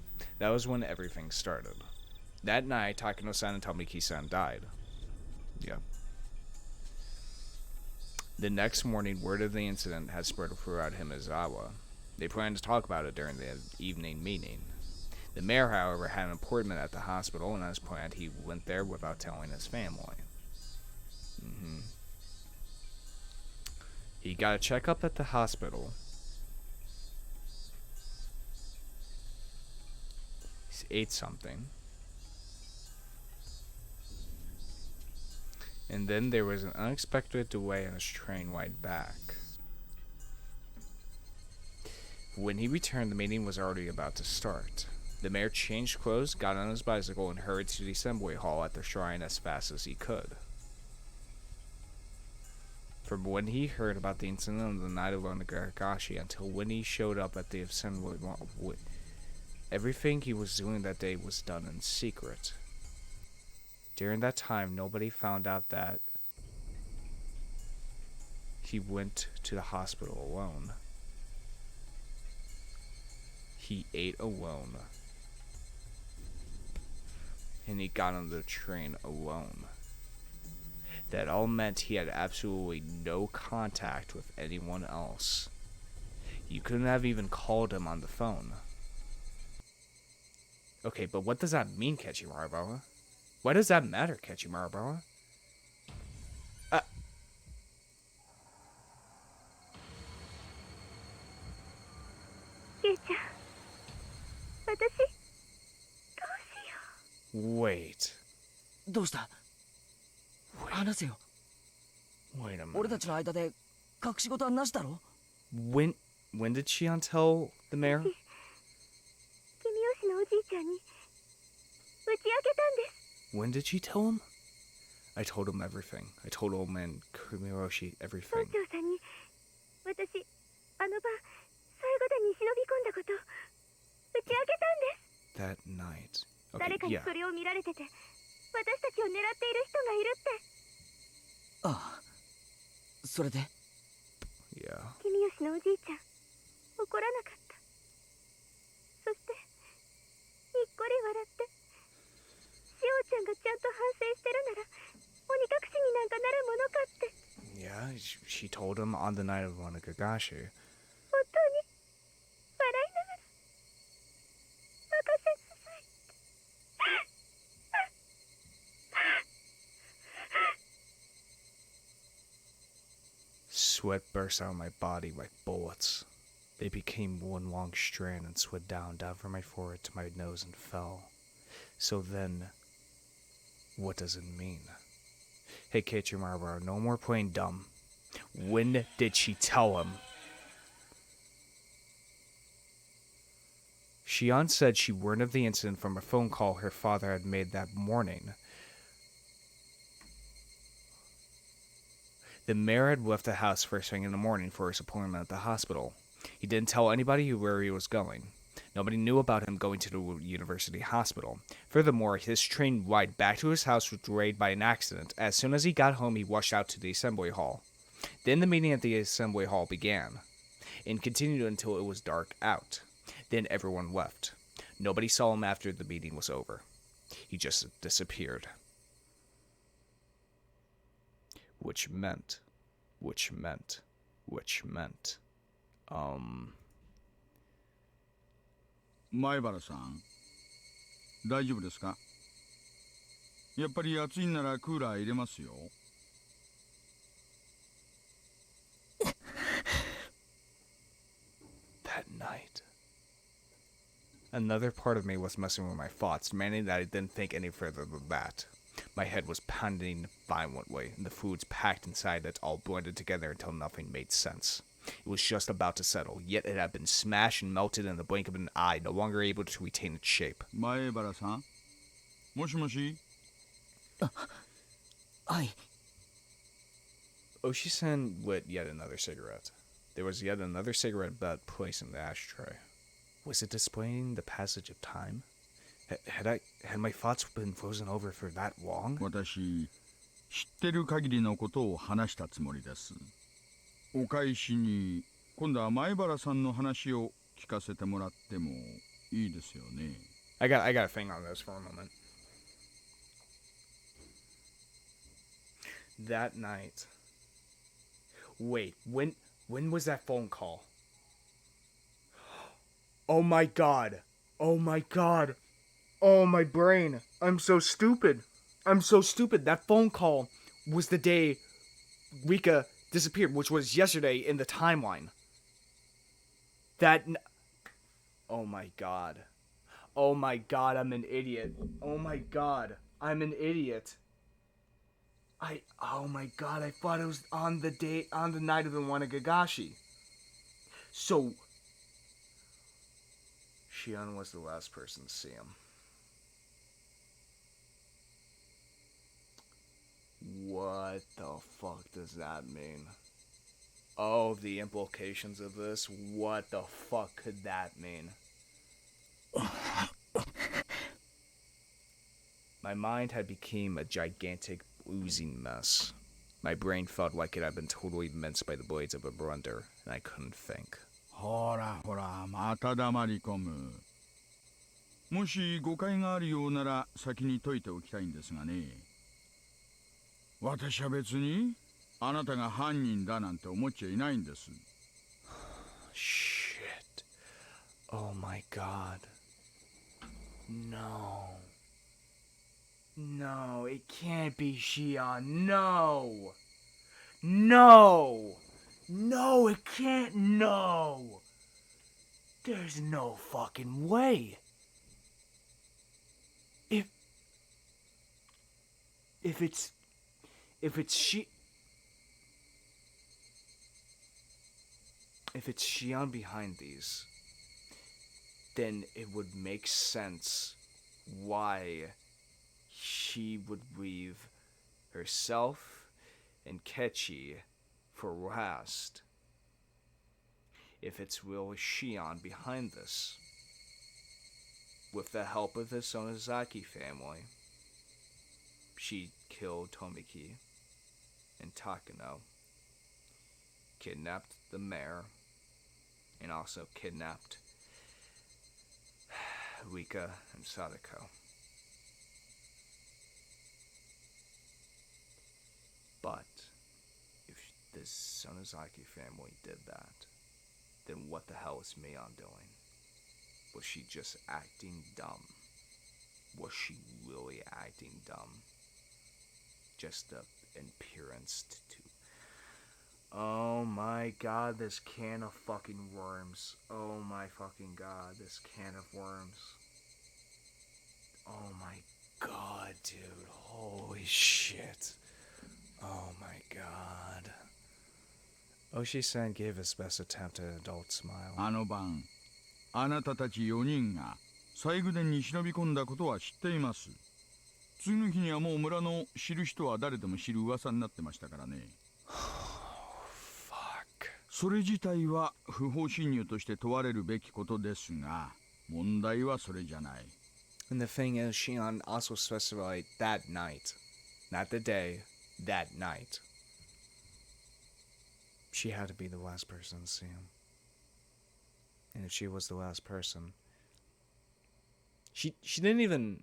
that was when everything started. That night, Takano-san and Tomiki-san died. Yeah. The next morning, word of the incident had spread throughout Himizawa. They planned to talk about it during the evening meeting. The mayor, however, had an appointment at the hospital, and as planned, he went there without telling his family. He got a checkup at the hospital. He ate something. And then there was an unexpected delay on his train ride back. When he returned, the meeting was already about to start. The mayor changed clothes, got on his bicycle, and hurried to the assembly hall at the shrine as fast as he could. From when he heard about the incident on the night of Higurashi until when he showed up at the assembly hall, everything he was doing that day was done in secret. During that time, nobody found out that he went to the hospital alone. He ate alone. And he got on the train alone. That all meant he had absolutely no contact with anyone else. You couldn't have even called him on the phone. Okay, but what does that mean, Kechimaru? Why does that matter, Kechimaru? ゆうちゃん、私どうしよ Wait. どうした？話せよ。 Wait a 俺た minute. ちの間で隠し事はなしだろ？ When did Shion tell the mayor? う。君吉のおじいちゃんに打ち明けたんです。 When did she tell him? I told him everything. I told old man Kumiroshi 村 everything. 長さんに私あの晩最後でに忍び込んだこと打ち明けたんです。 That night. 誰 Okay, かに yeah. それを見られてて私たちを狙っている人がいるって。ああ。それで？ Yeah. 君吉のおじいちゃん怒らなかった。そしてにっこり笑ってしおちゃんがちゃんと反省してるなら鬼隠しになんかなるものかって。 Yeah, she told him on the night of Higurashi. 本当に笑いながら任せなさい。 Sweat burst out of my body like bullets. They became one long strand and slid down from my forehead to my nose and fell. So then, what does it mean? Hey, Kechimaru, no more playing dumb. When did she tell him? Shion said she learned of the incident from a phone call her father had made that morning. The mayor had left the house first thing in the morning for his appointment at the hospital. He didn't tell anybody where he was going. Nobody knew about him going to the university hospital. Furthermore, his train ride back to his house was delayed by an accident. As soon as he got home, he rushed out to the assembly hall. Then the meeting at the assembly hall began, and continued until it was dark out. Then everyone left. Nobody saw him after the meeting was over. He just disappeared. Which meant,前原さん、大丈夫ですか？やっぱり暑いんならクーラー入れますよ。that night. Another part of me was messing with my thoughts, demanding that I didn't think any further than that. My head was pounding violently, and the foods packed inside it all blended together until nothing made sense. It was just about to settle, yet it had been smashed and melted in the blink of an eye, no longer able to retain its shape. 前原さん、もしもし。はい。 Oshi-san lit yet another cigarette. There was yet another cigarette butt placed in the ashtray. Was it displaying the passage of time? Had my thoughts been frozen over for that long? 私、知ってる限りのことを話したつもりです。お返しに、今度は前原さんの話を聞かせてもらってもいいですよね。I got a thing on this for a moment. That night. Wait, when was that phone call? Oh my god. Oh my god. Oh my brain. I'm so stupid. That phone call. was the day Rika disappeared, which was yesterday in the timeline. Oh my god. Oh my god, I'm an idiot. Oh my god, I'm an idiot. Oh my god, I thought it was on the night of the Wanagagashi. So, Shion was the last person to see him. What the fuck does that mean? Oh, the implications of this. What the fuck could that mean? My mind had become a gigantic oozing mess. My brain felt like it had been totally minced by the blades of a blender, and I couldn't think. ほらほら、また黙り込む。もし誤解があるようなら先に解いておきたいんですがね。私は別にあなたが犯人だなんて思っちゃいないんです。Shit. Oh my god. No. No, it can't be Shion. No. No. No, it can't. No. There's no fucking way. If it's Shion behind these, then it would make sense why she would leave herself and Kechi for last. If it's really Shion behind this, with the help of the Sonozaki family, she killed Tomiki and Takano, kidnapped the mayor, and also kidnapped Rika and Sadako. But if the Sonozaki family did that, then what the hell is Mion doing? Was she just acting dumb? Was she really acting dumb? Just an appearance to... Oh my god, this can of fucking worms. Oh my fucking god, this can of worms. Oh my god, dude. Holy shit. Oh my god. Oshi-san gave his best attempt at an adult smile. あの晩、あなたたち4人が西宮殿に忍び込んだことは知っています。次の日にはもう村の知る人は誰でも知る噂になってましたからね。それ自体は不法侵入として問われるべきことですが、問題はそれじゃない。And the thing is, Shion also specified that night. Not the day, that night. She had to be the last person to see him. And if she was the last person... She didn't even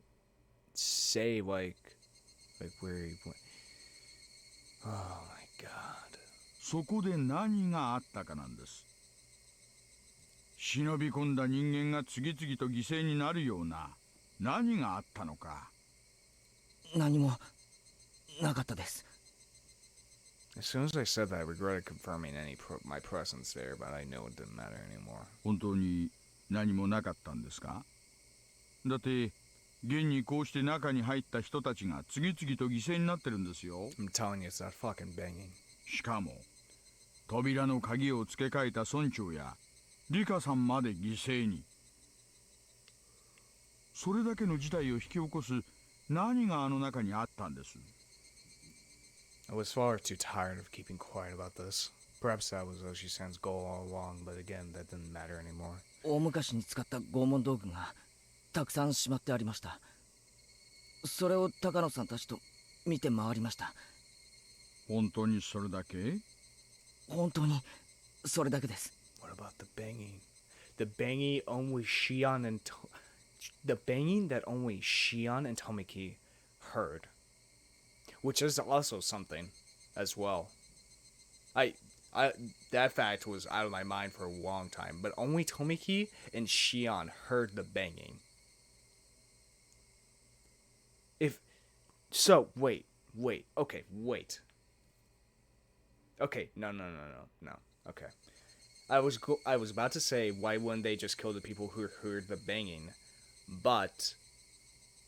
say, like where he went. Oh my god. そこで何があったかなんです。忍び込んだ人間が次々と犠牲になるような何があったのか。何もなかったです。As soon as I said that, I regretted confirming my presence there, but I knew it didn't matter anymore. 本当に何もなかったんですか？だって現にこうして中に入った人たちが次々と犠牲になってるんですよ。I'm telling you, it's that fucking banging. しかも扉の鍵を付け替えた村長やリカさんまで犠牲に。それだけの事態を引き起こす何があの中にあったんです？ I was far too tired of keeping quiet about this. Perhaps that was Oshi-san's goal all along, but again, that didn't matter anymore. 大昔に使った拷問道具がたくさんしまってありました。それを高野さんたちと見て回りました。本当にそれだけ？本当にそれだけです。 What about the banging? The banging only Shion and the banging that only Shion and Tomiki heard, which is also something as well. I that fact was out of my mind for a long time, but only Tomiki and Shion heard the banging. Wait, Okay, wait. Okay, no. Okay. I was about to say, why wouldn't they just kill the people who heard the banging? But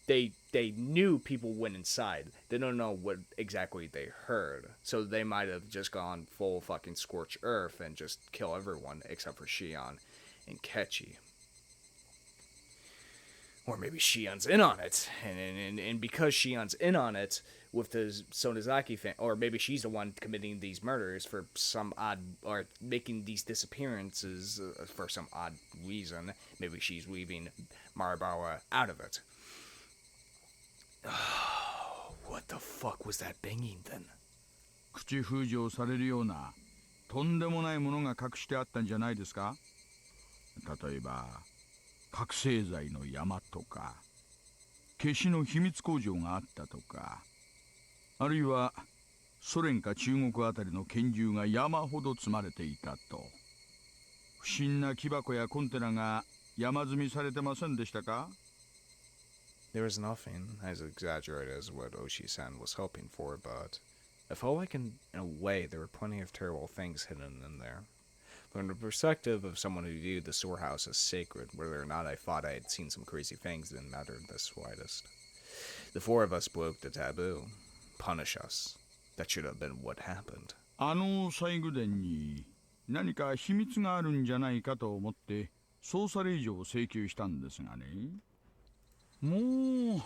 they knew people went inside. They don't know what exactly they heard. So they might have just gone full fucking scorch earth and just kill everyone except for Shion and Kechi. Or maybe Shion's in on it. And because Shion's in on it with the Sonozaki fan, or maybe she's the one committing these murders for some odd, or making these disappearances for some odd reason. Maybe she's leaving Maribawa out of it. What the fuck was that banging then? 口封じをされるようなとんでもないものが隠してあったんじゃないですか。例えば覚醒剤の山とか消しの秘密工場があったとか、あるいはソ連か中国あたりの拳銃が山ほど積まれていたと。不審な木箱やコンテナが山積みされてませんでしたか。 There was nothing as exaggerated as what Oshi-san was hoping for, but I felt like in a way there were plenty of terrible things hidden in there. From the perspective of someone who viewed the storehouse as sacred, whether or not I thought I had seen some crazy things didn't matter the slightest. The four of us broke the taboo. Punish us. That should have been what happened. 西宮殿に何か秘密があるんじゃないかと思って捜査令状を請求したんですがね。もう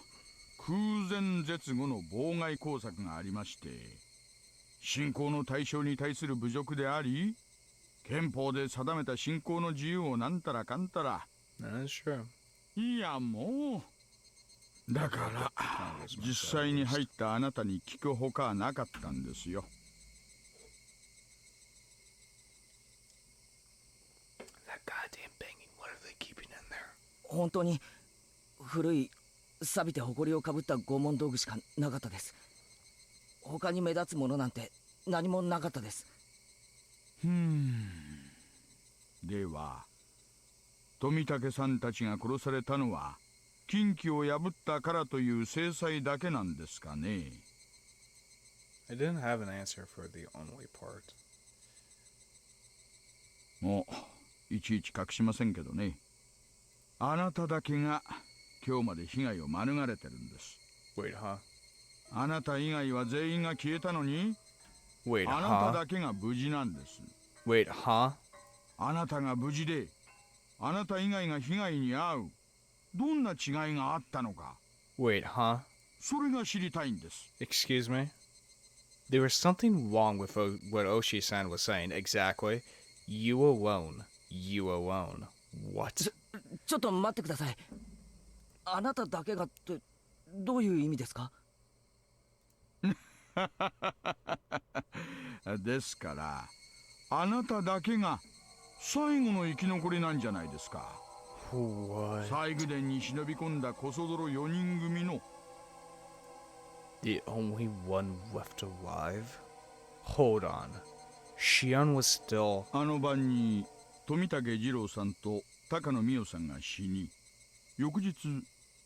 空前絶後の妨害工作がありまして、信仰の対象に対する侮辱であり、憲法で定めた信仰の自由をなんたらかんたら。That's true. いやもうだから実際に入ったあなたに聞くほかなかったんですよ。That goddamn banging. What are they keeping in there? 本当に古い錆びて埃をかぶった拷問道具しかなかったです。他に目立つものなんて何もなかったです。では富武さんたちが殺されたのは禁忌を破ったからという制裁だけなんですかね。 I didn't have an answer for the only part. もういちいち隠しませんけどね。あなただけが今日まで被害を免れてるんです。 Wait, huh? あなた以外は全員が消えたのに、 Wait, あなた huh? だけが無事なんです。 Wait, huh? あなたが無事で、あなた以外が被害に遭う。どんな違いがあったのか。 Wait, huh? それが知りたいんです。 Excuse me? There was something wrong with what Oshi-san was saying. Exactly. You alone. You alone. What? ちょっと待ってください。あなただけがってどういう意味ですか。ですからあなただけが最後の生き残りなんじゃないですか。 What? 西宮殿に忍び込んだコソ泥4人組の The only one left alive? Hold on. Shion was still... あの晩に富武二郎さんと高野美代さんが死に、翌日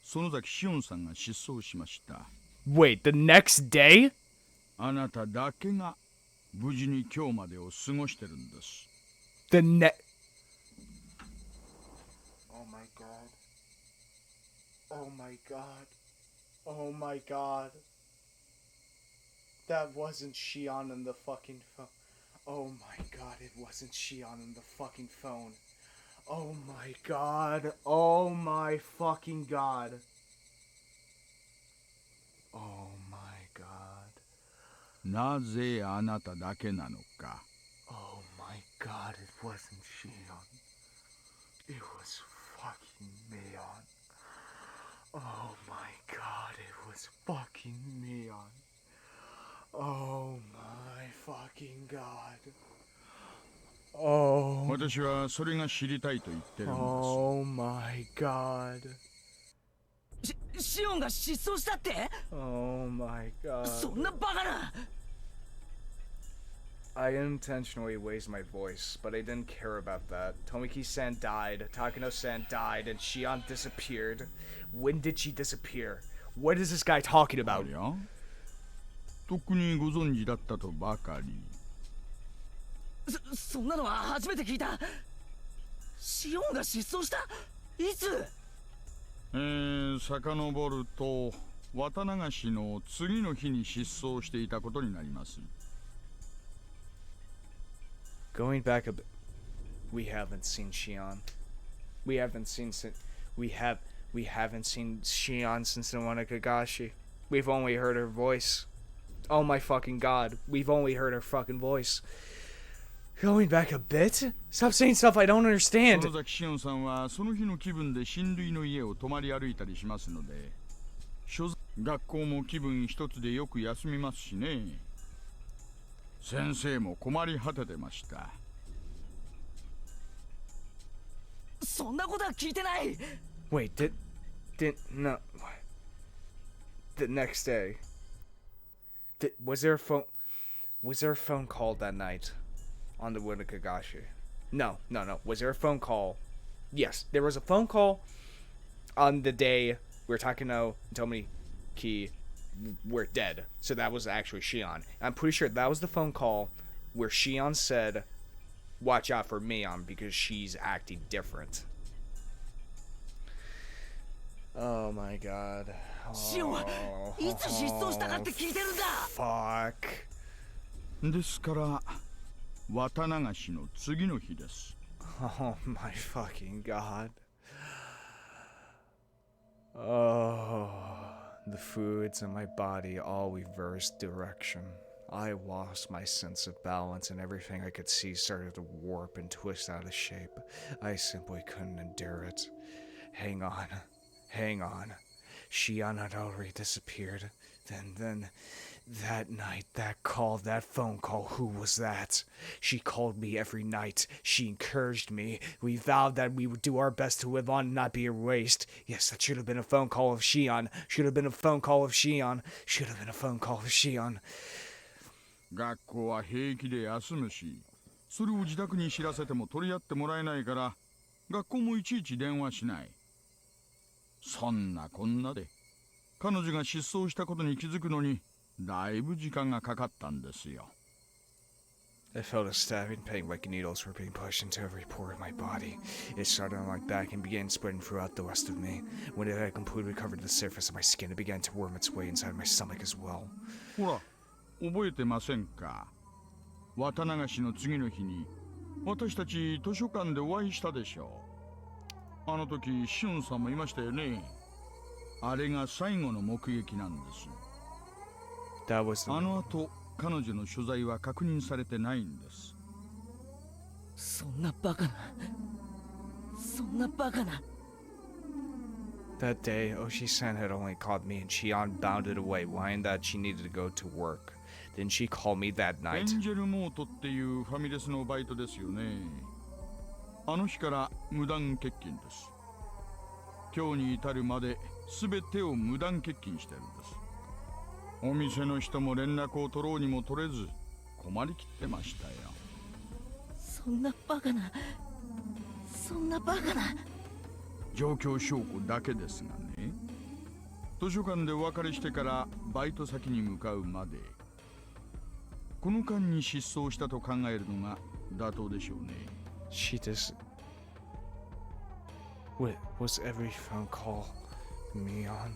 園崎紫音さんが失踪しました。 Wait, the next day? あなただけが無事に今日までを過ごしてるんです。 The next... Oh my god. Oh my god. Oh my god. That wasn't Shion in the fucking phone. Oh my god, it wasn't Shion in the fucking phone. Oh my god. Oh my fucking god. Oh my god. なぜあなただけなのか。 Oh my god, it wasn't Shion. It was fucking Meon. Oh my god, it was fucking Meon. Oh my fucking god. Oh. 私はそれが知りたいと言ってるんです。 Oh my god. シオンが失踪したって。 Oh my god. そんなバカな。 I unintentionally raised my voice, but I didn't care about that. Tomiki-san died, Takano-san died, and Shion disappeared. When did she disappear? What is this guy talking about? ありゃとっくにご存知だったとばかり。そんなのは初めて聞いた。シオンが失踪した？いつ？遡ると綿流しの次の日に失踪していたことになります。Going back a bit, we haven't seen Shion. We haven't seen Shion since the one at Kagashi. We've only heard her voice. Oh my fucking god, we've only heard her fucking voice. Going back a bit? Stop saying stuff I don't understand. 園崎シオンさんはその日の気分で親類の家を泊まり歩いたりしますので、学校も気分一つでよく休みますしね。先生も困り果ててました。そんなことは聞いてない。 Wait, no. The next day. Was there a phone call that night on the Win of Kagashi? No. Was there a phone call? Yes, there was a phone call on the day we were Takano and Tomoki were dead. So that was actually Shion. I'm pretty sure that was the phone call where Shion said, "Watch out for Mion because she's acting different." Oh my god. シオンはいつ失踪したかって聞いてるんだ。 Fuck. ですから綿流しの次の日です。Oh my fucking god. Oh, the foods in my body all reversed direction. I lost my sense of balance and everything I could see started to warp and twist out of shape. I simply couldn't endure it. Hang on. Shion had already disappeared. Then, that night, that phone call, who was that? She called me every night. She encouraged me. We vowed that we would do our best to live on and not be erased. Yes, that should have been a phone call of Shion. Should have been a phone call of Shion. 学校は平気で休むし、それを自宅に知らせても取り合ってもらえないから、学校もいちいち電話しない。そんなこんなで彼女が失踪したことに気づくのにだいぶ時間がかかったんですよ。I felt a stabbing pain like needles were being pushed into every pore of my body. It started on my back and began spreading throughout the rest of me. When it had completely covered the surface of my skin, it began to worm its way inside my stomach as well. ほら、覚えてませんか？綿流しの次の日に私たち図書館でお会いしたでしょう。あの時シオンさんもいましたよね。あれが最後の目撃なんです。That was あの後彼女の所在は確認されてないんです。そんなバカな。That day, Oshi-san had only called me and Shion bounded away, whining that she needed to go to work. Then she called me that エ night. ンジェルモートっていうファミレスのバイトですよね。あの日から無断欠勤です。今日に至るまで全てを無断欠勤してるんです。お店の人も連絡を取ろうにも取れず困りきってましたよ。そんなバカな。状況証拠だけですがね。図書館でお別れしてからバイト先に向かうまでこの間に失踪したと考えるのが妥当でしょうね。Was every phone call Mion?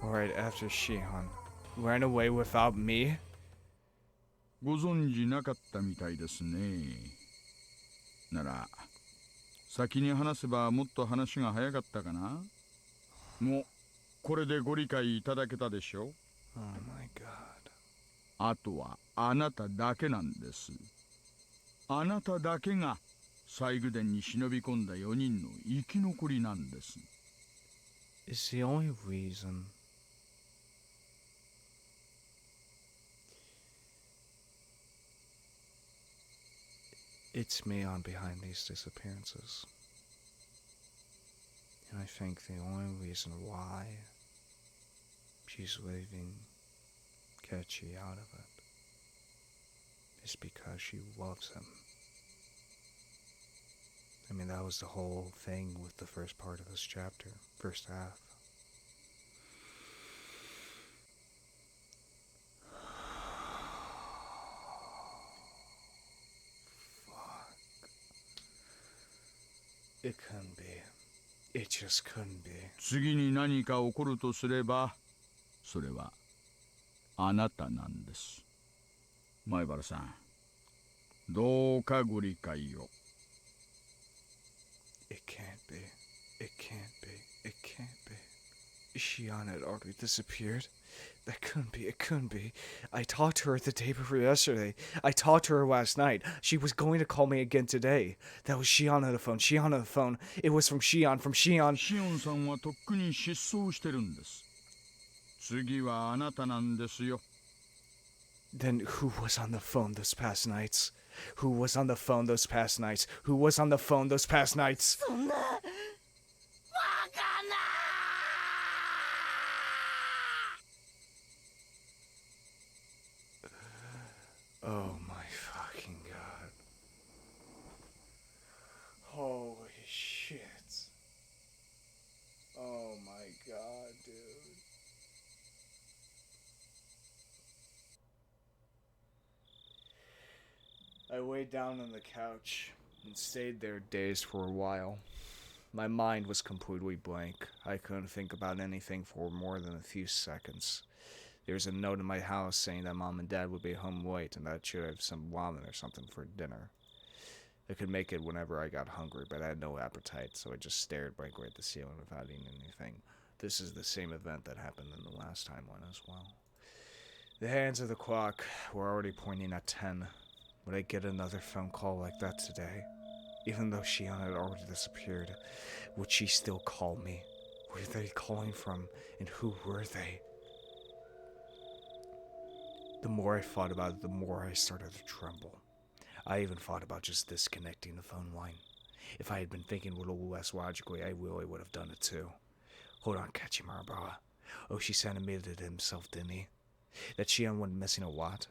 Right after Shion ran away without me? ご存知なかったみたいですね。なら先に話せばもっと話が早かったかな。もうこれでご理解いただけたでしょう。 Oh my god. あとはあなただけなんです。あなただけが西宮殿に忍び込んだ4人の生き残りなんです。 Is the only reason it's Mion behind these disappearances. And I think the only reason why she's leaving Kechi out of it is because she loves him. I mean, that was the whole thing with the first part of this chapter, first half. It couldn't be. It just couldn't be. 次に何か起こるとすれば、それはあなたなんです。前原さん、どうかご理解を。It can't be. It can't be. It can't be. Shion had already disappeared. That couldn't be. It couldn't be. I talked to her the day before yesterday. I talked to her last night. She was going to call me again today. That was Shion on the phone. Shion on the phone. It was from Shion. From Shion. シオンさんはとっくに失踪してるんです。次はあなたなんですよ。Then who was on the phone those past nights? Who was on the phone those past nights? Who was on the phone those past nights? そんなバカな。 Oh my fucking god. Holy shit. Oh my god, dude. I laid down on the couch and stayed there dazed for a while. My mind was completely blank. I couldn't think about anything for more than a few seconds. There was a note in my house saying that Mom and Dad would be home late and that I should have some ramen or something for dinner. I could make it whenever I got hungry, but I had no appetite, so I just stared blankly at the ceiling without eating anything. This is the same event that happened in the last timeline as well. The hands of the clock were already pointing at 10. Would I get another phone call like that today? Even though Shion had already disappeared, would she still call me? Where were they calling from, and who were they? The more I thought about it, the more I started to tremble. I even thought about just disconnecting the phone line. If I had been thinking a little less logically, I really would have done it too. Hold on, Kachimara. Oshi-san admitted it himself, didn't he? That Shion went missing a lot?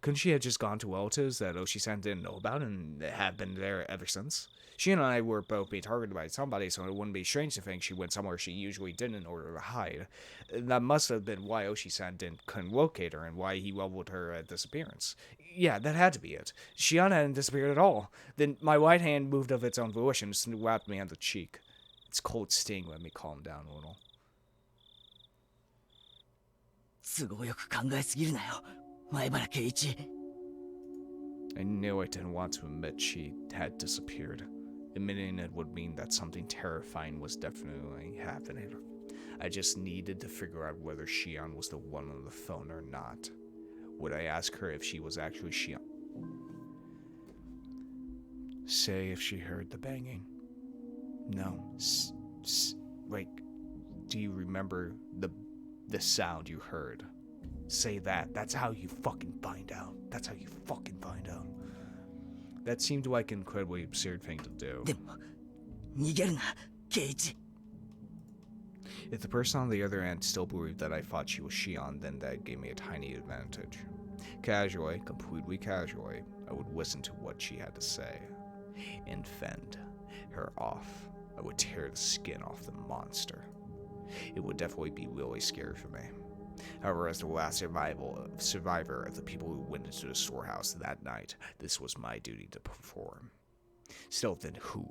Couldn't she have just gone to relatives that Oshi-san didn't know about and have been there ever since? Shion and I were both being targeted by somebody, so it wouldn't be strange to think she went somewhere she usually didn't in order to hide. That must have been why Oshi-san couldn't locate her and why he labeled her a disappearance. Yeah, that had to be it. Shion hadn't disappeared at all. Then my right hand moved of its own volition and slapped me on the cheek. Its cold sting let me calm down a little. 都合よく考えすぎるなよ、前原圭一。 I knew I didn't want to admit she had disappeared. Admitting it would mean that something terrifying was definitely happening. I just needed to figure out whether Shion was the one on the phone or not. Would I ask her if she was actually Shion? Say if she heard the banging. No. Like, do you remember the sound you heard? Say that. That's how you fucking find out. That's how you fucking find out. That seemed like an incredibly absurd thing to do. でも逃げるな、圭一。 If the person on the other end still believed that I thought she was Shion, then that gave me a tiny advantage. Casually, completely casually, I would listen to what she had to say and fend her off. I would tear the skin off the monster. It would definitely be really scary for me. However, as the last survivor of the people who went into the storehouse that night, this was my duty to perform. Still, then who?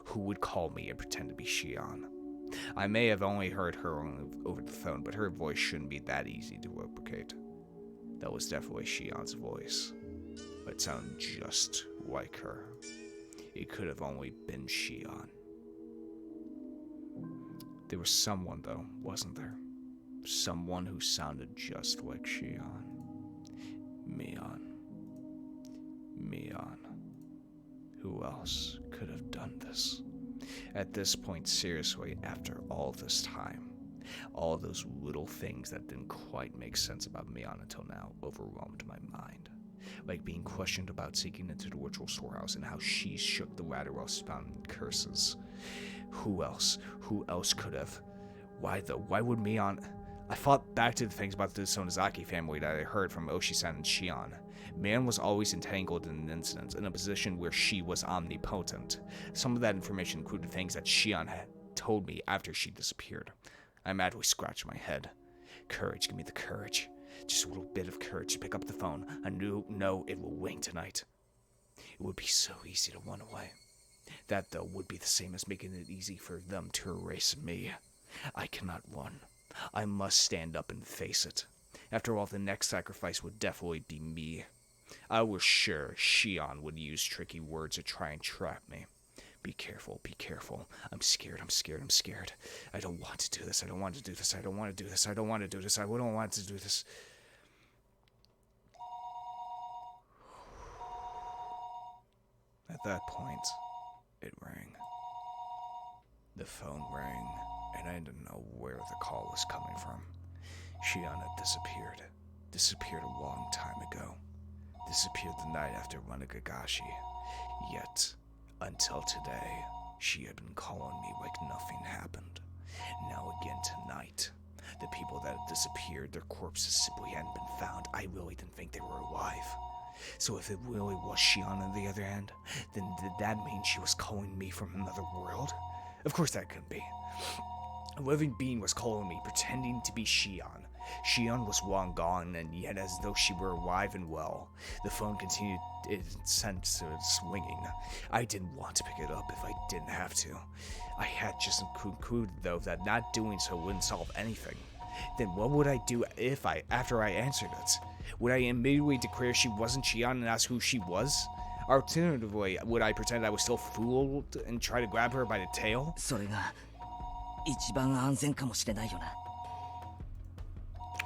Who would call me and pretend to be Shion? I may have only heard her over the phone, but her voice shouldn't be that easy to replicate. That was definitely Shion's voice. It sounded just like her. It could have only been Shion. There was someone, though, wasn't there? Someone who sounded just like Shion. Mion. Who else could have done this? At this point, seriously, after all this time, all those little things that didn't quite make sense about Mion until now overwhelmed my mind. Like being questioned about sneaking into the ritual storehouse and how she shook the ladder while spouting curses. Who else? Who else could have? Why though? Why would Mion... I thought back to the things about the Sonozaki family that I heard from Oshi-san and Shion. Mion was always entangled in an incident, in a position where she was omnipotent. Some of that information included things that Shion had told me after she disappeared. I madly scratched my head. Courage, give me the courage. Just a little bit of courage to pick up the phone. I know it will ring tonight. It would be so easy to run away. That, though, would be the same as making it easy for them to erase me. I cannot run. I must stand up and face it. After all, the next sacrifice would definitely be me. I was sure Shion would use tricky words to try and trap me. Be careful, be careful. I'm scared, I'm scared, I'm scared. I don't want to do this, I don't want to do this, I don't want to do this, I don't want to do this, I don't want to do this. At that point, it rang. The phone rang, and I didn't know where the call was coming from. Shion had disappeared. Disappeared a long time ago. Disappeared the night after Higurashi. Yet, until today, she had been calling me like nothing happened. Now again tonight, the people that had disappeared, their corpses simply hadn't been found. I really didn't think they were alive. So if it really was Shion on the other end, then did that mean she was calling me from another world? Of course that couldn't be. A living being was calling me, pretending to be Shion. Shion was long gone, and yet as though she were alive and well. The phone continued its sensitive swinging. I didn't want to pick it up if I didn't have to. I had just concluded, though, that not doing so wouldn't solve anything. Then what would I do after I answered it? Would I immediately declare she wasn't Shion and ask who she was? Alternatively, would I pretend I was still fooled and try to grab her by the tail? それが一番安全かもしれないよな。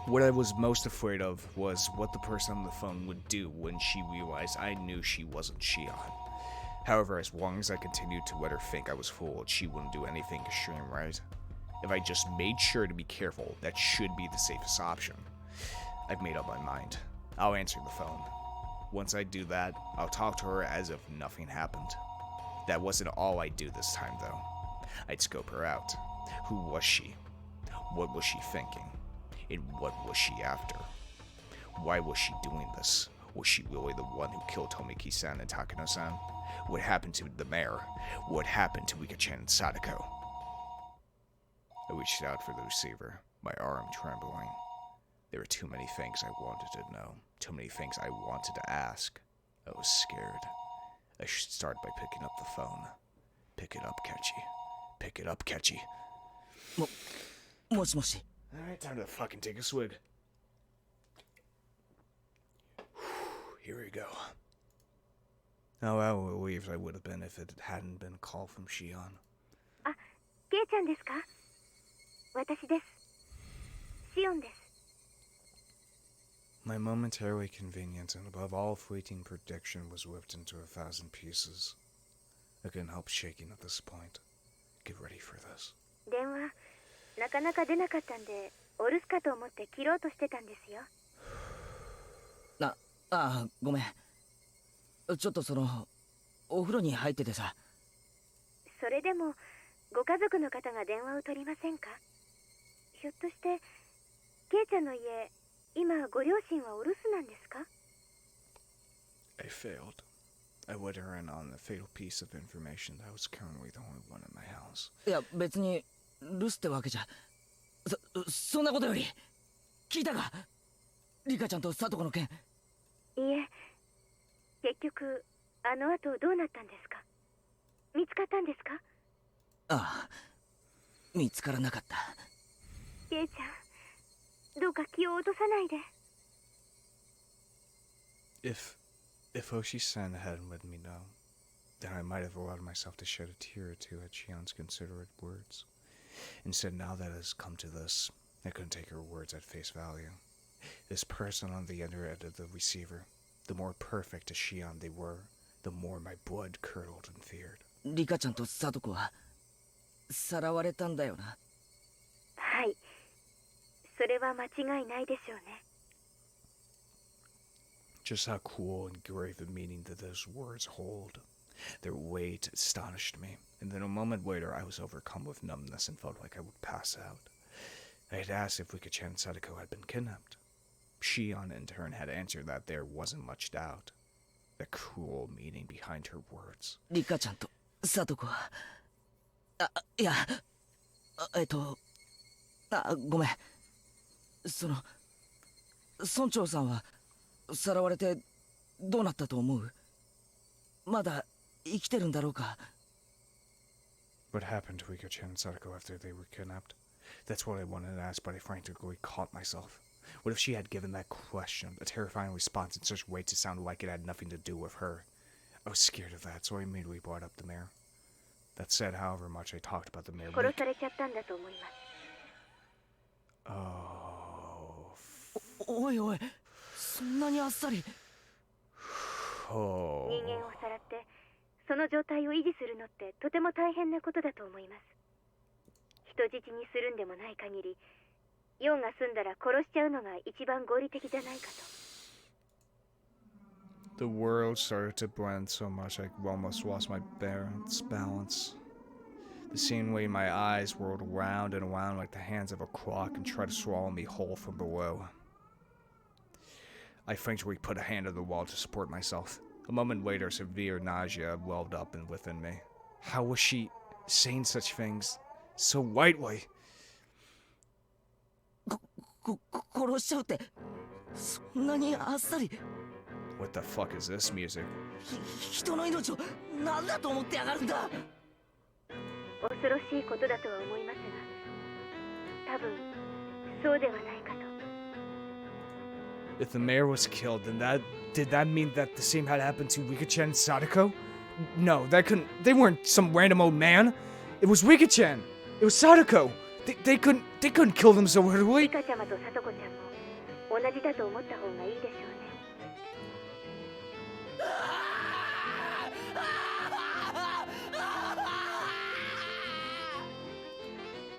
What I was most afraid of was what the person on the phone would do when she realized I knew she wasn't Shion. However, as long as I continued to let her think I was fooled, she wouldn't do anything extreme, right? If I just made sure to be careful, that should be the safest option. I've made up my mind. I'll answer the phone. Once I do that, I'll talk to her as if nothing happened. That wasn't all I'd do this time, though. I'd scope her out. Who was she? What was she thinking? And what was she after? Why was she doing this? Was she really the one who killed Tomiki-san and Takano-san? What happened to the mayor? What happened to Rika-chan and Sadako? I reached out for the receiver, my arm trembling. There were too many things I wanted to know, too many things I wanted to ask. I was scared. I should start by picking up the phone. Pick it up, Kechi. Pick it up, Kechi. もしもし。 Alright, time to fucking take a swig. Here we go. Oh, how relieved I would have been if it hadn't been a call from Shion. あ、ケイちゃんですか？私です。シオンです。 My momentary convenience and above all fleeting prediction was whipped into 1,000 pieces. I couldn't help shaking at this point. Get ready for this. 電話なかなか出なかったんで、お留守かと思って切ろうとしてたんですよ。ごめん。ちょっとお風呂に入っててさ。それでもご家族の方が電話を取りませんか？ひょっとしてケイちゃんの家、今ご両親はお留守なんですか？ I failed. I let her in on the fatal piece of information that I was currently the only one in my house. いや別に留守ってわけじゃ。そんなことより聞いたか？リカちゃんとサトコの件。いえ、結局あの後どうなったんですか？見つかったんですか？ああ、見つからなかった。ケイちゃん、どうか気を落とさないで。If Oshi-san hadn't let me know, then I might have allowed myself to shed a tear or two at Shion's considerate words. Instead, now that it has come to this, I couldn't take her words at face value. This person on the other end of the receiver, the more perfect as Shion they were, the more my blood curdled and feared. リカちゃんとサトコはさらわれたんだよな。はい、それは間違いないでしょうね。Just how cool and grave a meaning did those words hold. Their weight astonished me, and then a moment later I was overcome with numbness and felt like I would pass out. I had asked if Rika-chan and Sadako had been kidnapped. Shion in turn had answered that there wasn't much doubt. The cruel meaning behind her words. リカちゃんとサトコは、いや、ごめん。村長さんはさらわれてどうなったと思う？まだ生きてるんだろうか？ What happened to Rika-chan and Sadako after they were kidnapped? That's what I wanted to ask, but I frantically caught myself. What if she had given that question a terrifying response in such a way to sound like it had nothing to do with her? I was scared of that, so I immediately brought up the mayor. That said, however much I talked about the mayor... 殺されちゃったんだと思います。 Oh... おいおい、そんなにあっさり。 Oh... 人間をさらってその状態を維持するのってとても大変なことだと思います。人質にするんでもない限り、ヨンが済んだら殺しちゃうのが一番合理的じゃないかと。 The world started to blend so much I almost lost my balance. The scene way my eyes whirled around and around like the hands of a clock and tried to swallow me whole from below. I frantically put a hand on the wall to support myself. A moment later, severe nausea welled up within me. How was she saying such things so lightly? 殺しちゃうって、そんなにあっさり。 What the fuck is this music? 人の命を何だと思ってやがるんだ。恐ろしいことだとは思いますが、多分そうではないかと。 If the mayor was killed, then did that mean that the same had happened to Rika-chan and Sadako? No, that couldn't. They weren't some random old man. It was Rika-chan. It was Sadako. They couldn't kill them so early. リカちゃまとサトコちゃんも同じだと思った方がいいでしょうね。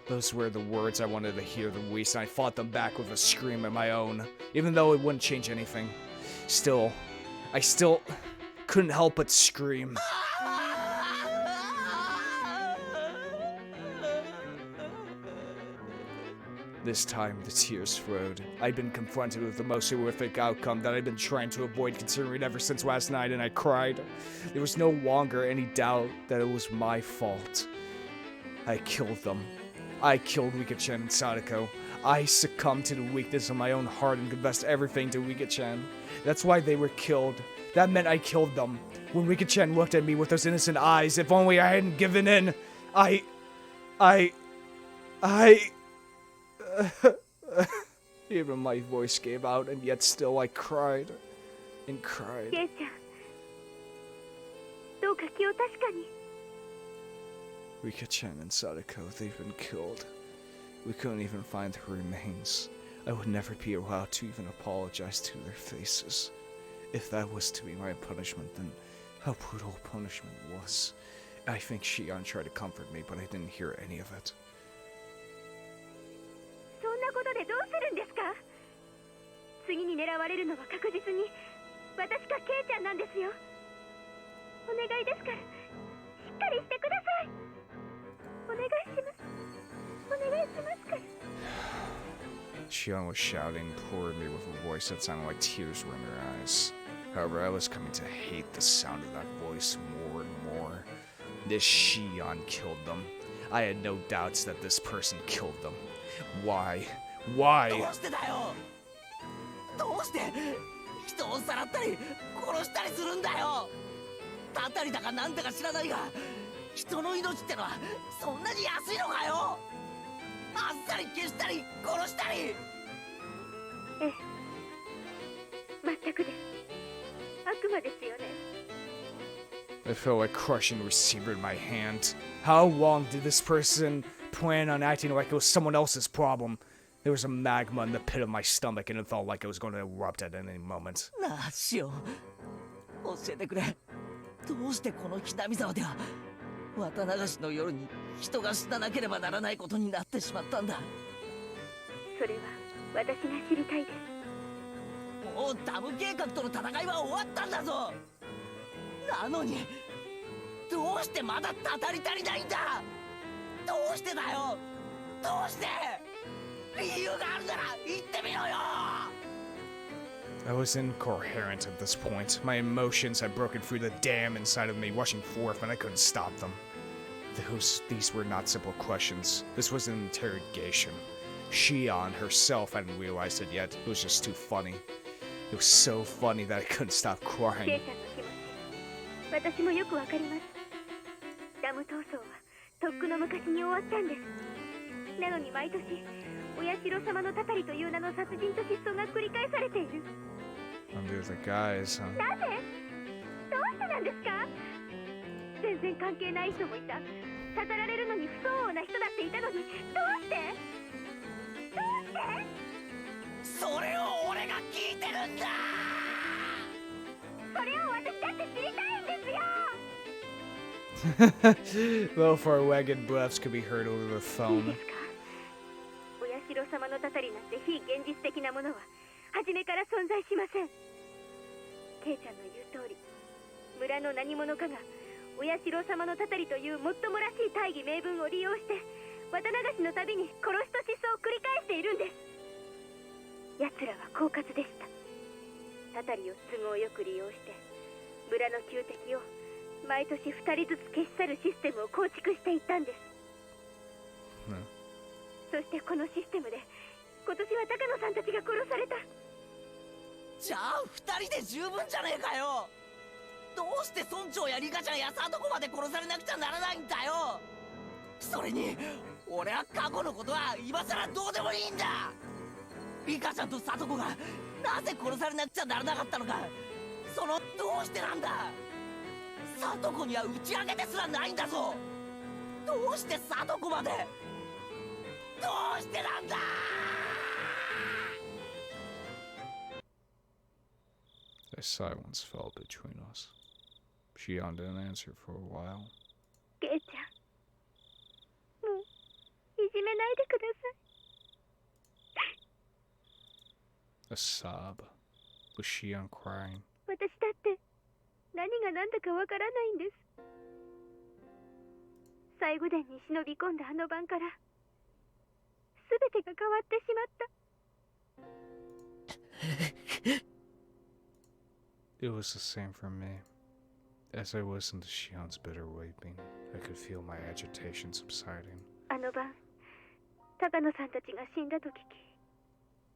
Those were the words I wanted to hear the least, and I fought them back with a scream of my own, even though it wouldn't change anything. I still couldn't help but scream. This time, the tears flowed. I'd been confronted with the most horrific outcome that I'd been trying to avoid considering ever since last night, and I cried. There was no longer any doubt that it was my fault. I killed them. I killed Rika-chan and Sadako. I succumbed to the weakness of my own heart and confessed everything to Rika-chan. That's why they were killed. That meant I killed them. When Rika-chan looked at me with those innocent eyes, if only I hadn't given in, Even my voice gave out, and yet still I cried and cried. ケイちゃん、どうか気を確かに。 Rika-chan and Sadako, they've been killed. We couldn't even find their remains. I would never be allowed to even apologize to their faces. If that was to be my punishment, then how brutal punishment was. I think Shion tried to comfort me, but I didn't hear any of it. そんなことでどうするんですか？次に狙われるのは確実に私かケイちゃんなんですよ。お願いですから、しっかりしてください。お願いします。お願いしますから。 Shion was shouting, imploring me with a voice that sounded like tears were in her eyes. However, I was coming to hate the sound of that voice more and more. This Shion killed them. I had no doubts that this person killed them. Why? Why? どうしてだよ。どうして人をさらったり殺したりするんだよ。たたりだかなんだか知らないが、人の命ってのはそんなに安いのかよ。あっさり消したり殺したり。ええ、全くです。悪魔ですよね。 I felt like crushing the receiver in my hand. How long did this person plan on acting like it was someone else's problem? There was a magma in the pit of my stomach, and it felt like it was going to erupt at any moment. なあ、シオン、教えてくれ。どうしてこの北見沢では綿流しの夜に人が死ななければならないことになってしまったんだ。それは私が知りたいです。もうダム計画との戦いは終わったんだぞ。なのにどうしてまだたたり足りないんだ。どうしてだよ。どうして。理由があるなら言ってみろよ。 I was incoherent at this point. My emotions had broken through the dam inside of me, rushing forth, and I couldn't stop them. These were not simple questions. This was an interrogation. Shion herself hadn't realized it yet. It was just too funny. It was so funny that I couldn't stop ケイ crying. ちゃんの気持ち、私もよくわかります。ダム闘争はとっくの昔に終わったんです。なのに毎年お社様のたたりという名の殺人と失踪が繰り返されている。 Under the guise, huh? なぜ？どうしてなんですか？全然関係ない人もいた。たたられるのに不相応な人だっていたのに、どうして？どうして？それを俺が聞いてるんだ。それを私だって知りたいんですよ。 Low four-legged breaths could be heard over the いい phone. ですか？お社様のたたりなんて非現実的なものは初めから存在しません。ケイちゃんの言う通り、村の何者かがお社様のたたりというもっともらしい大義名分を利用して綿流しのたびに殺しと失踪を繰り返しているんです。奴らは狡猾でした。たたりを都合よく利用して村の旧敵を毎年2人ずつ消し去るシステムを構築していったんです。そしてこのシステムで今年は高野さんたちが殺された。じゃあ2人で十分じゃねえかよ。どうして村長やリカちゃんやサトコまで殺されなくちゃならないんだよ。それに俺は過去のことは今さらどうでもいいんだ。リカちゃんとサトコがなぜ殺されなくちゃならなかったのか、そのどうしてなんだ。サトコには打ち上げですらないんだぞ。どうしてサトコまで、どうしてなんだ。A silence fell between us. Shion didn't answer for a while. ケイちゃん、もういじめないでください。 A sob. Was Shion crying? 私だって何が何だかわからないんです。最後殿に忍び込んだあの晩から全てが変わってしまった。 It was the same for me. As I listened to Shion's bitter weeping, I could feel my agitation subsiding. あの晩、高野さんたちが死んだと聞き、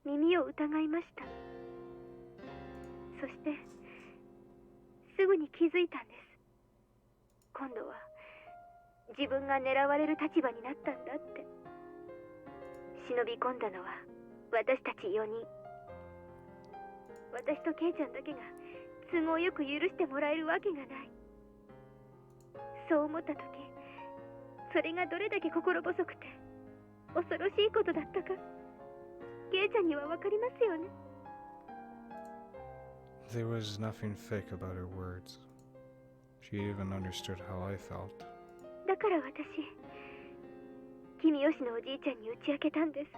耳を疑いました。そしてすぐに気づいたんです。今度は自分が狙われる立場になったんだって。忍び込んだのは私たち4人。私とケイちゃんだけが都合よく許してもらえるわけがない。そう思った時、それがどれだけ心細くて恐ろしいことだったか、ケイちゃんにはわかりますよね。 There was nothing fake about her words. She even understood how I felt. だから私、君吉のおじいちゃんに打ち明けたんです。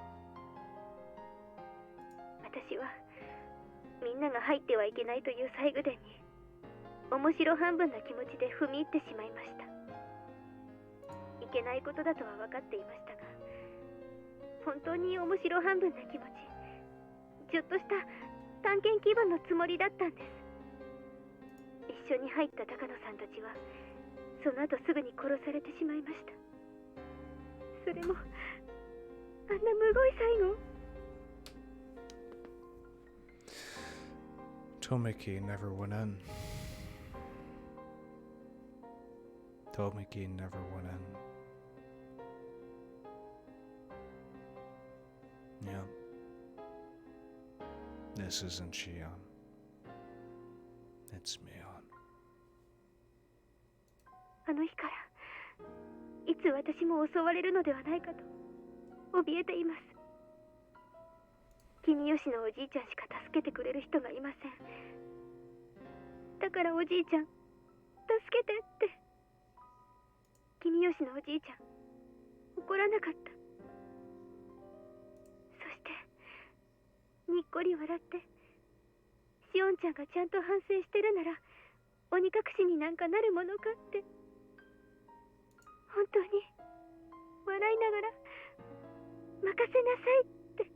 私はみんなが入ってはいけないという西宮殿に面白半分な気持ちで踏み入ってしまいました。いけないことだとは分かっていましたが、本当に面白半分な気持ち、ちょっとした探検気分のつもりだったんです。一緒に入った高野さんたちはその後すぐに殺されてしまいました。それもあんなむごい最後。 Tomiki never went in. Tomiki never went in. Yep. This isn't Shion. It's Mion. あの日からいつ私も襲われるのではないかと怯えています。君吉のおじいちゃんしか助けてくれる人がいません。だからおじいちゃん、助けてって。君吉のおじいちゃん、怒らなかった。そしてにっこり笑って、しおんちゃんがちゃんと反省してるなら鬼隠しになんかなるものかって、本当に笑いながら任せなさいって。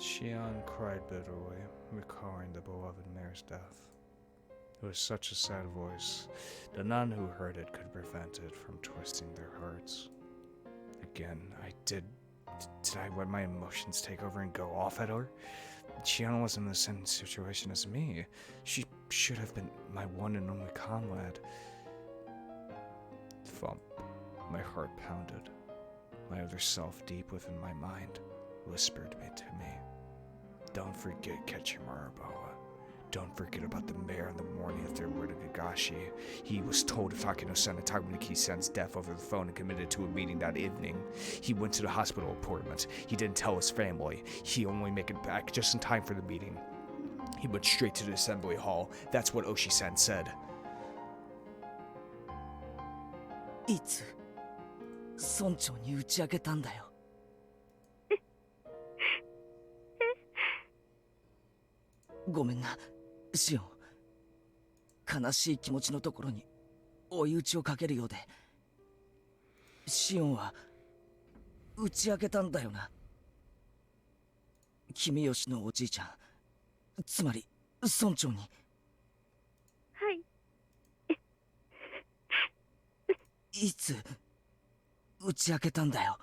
Shion cried bitterly, recalling the beloved mare's death. It was such a sad voice that none who heard it could prevent it from twisting their hearts. Again, did I let my emotions take over and go off at her? Shion wasn't in the same situation as me. She should have been my one and only comrade. Thump. My heart pounded. My other self deep within my mind whispered to me, don't forget Ketchimaru, Boa. Don't forget about the mayor in the morning of their word of Higurashi. He was told of Takeno-san and Takunaki-san's death over the phone and committed to a meeting that evening. He went to the hospital appointment. He didn't tell his family. He only made it back just in time for the meeting. He went straight to the assembly hall. That's what Oshi-san said. いつ村長に打ち明けたんだよ。ごめんな、シオン。悲しい気持ちのところに追い打ちをかけるようで。シオンは打ち明けたんだよな。君吉のおじいちゃん、つまり村長に。はい。いつ打ち明けたんだよ。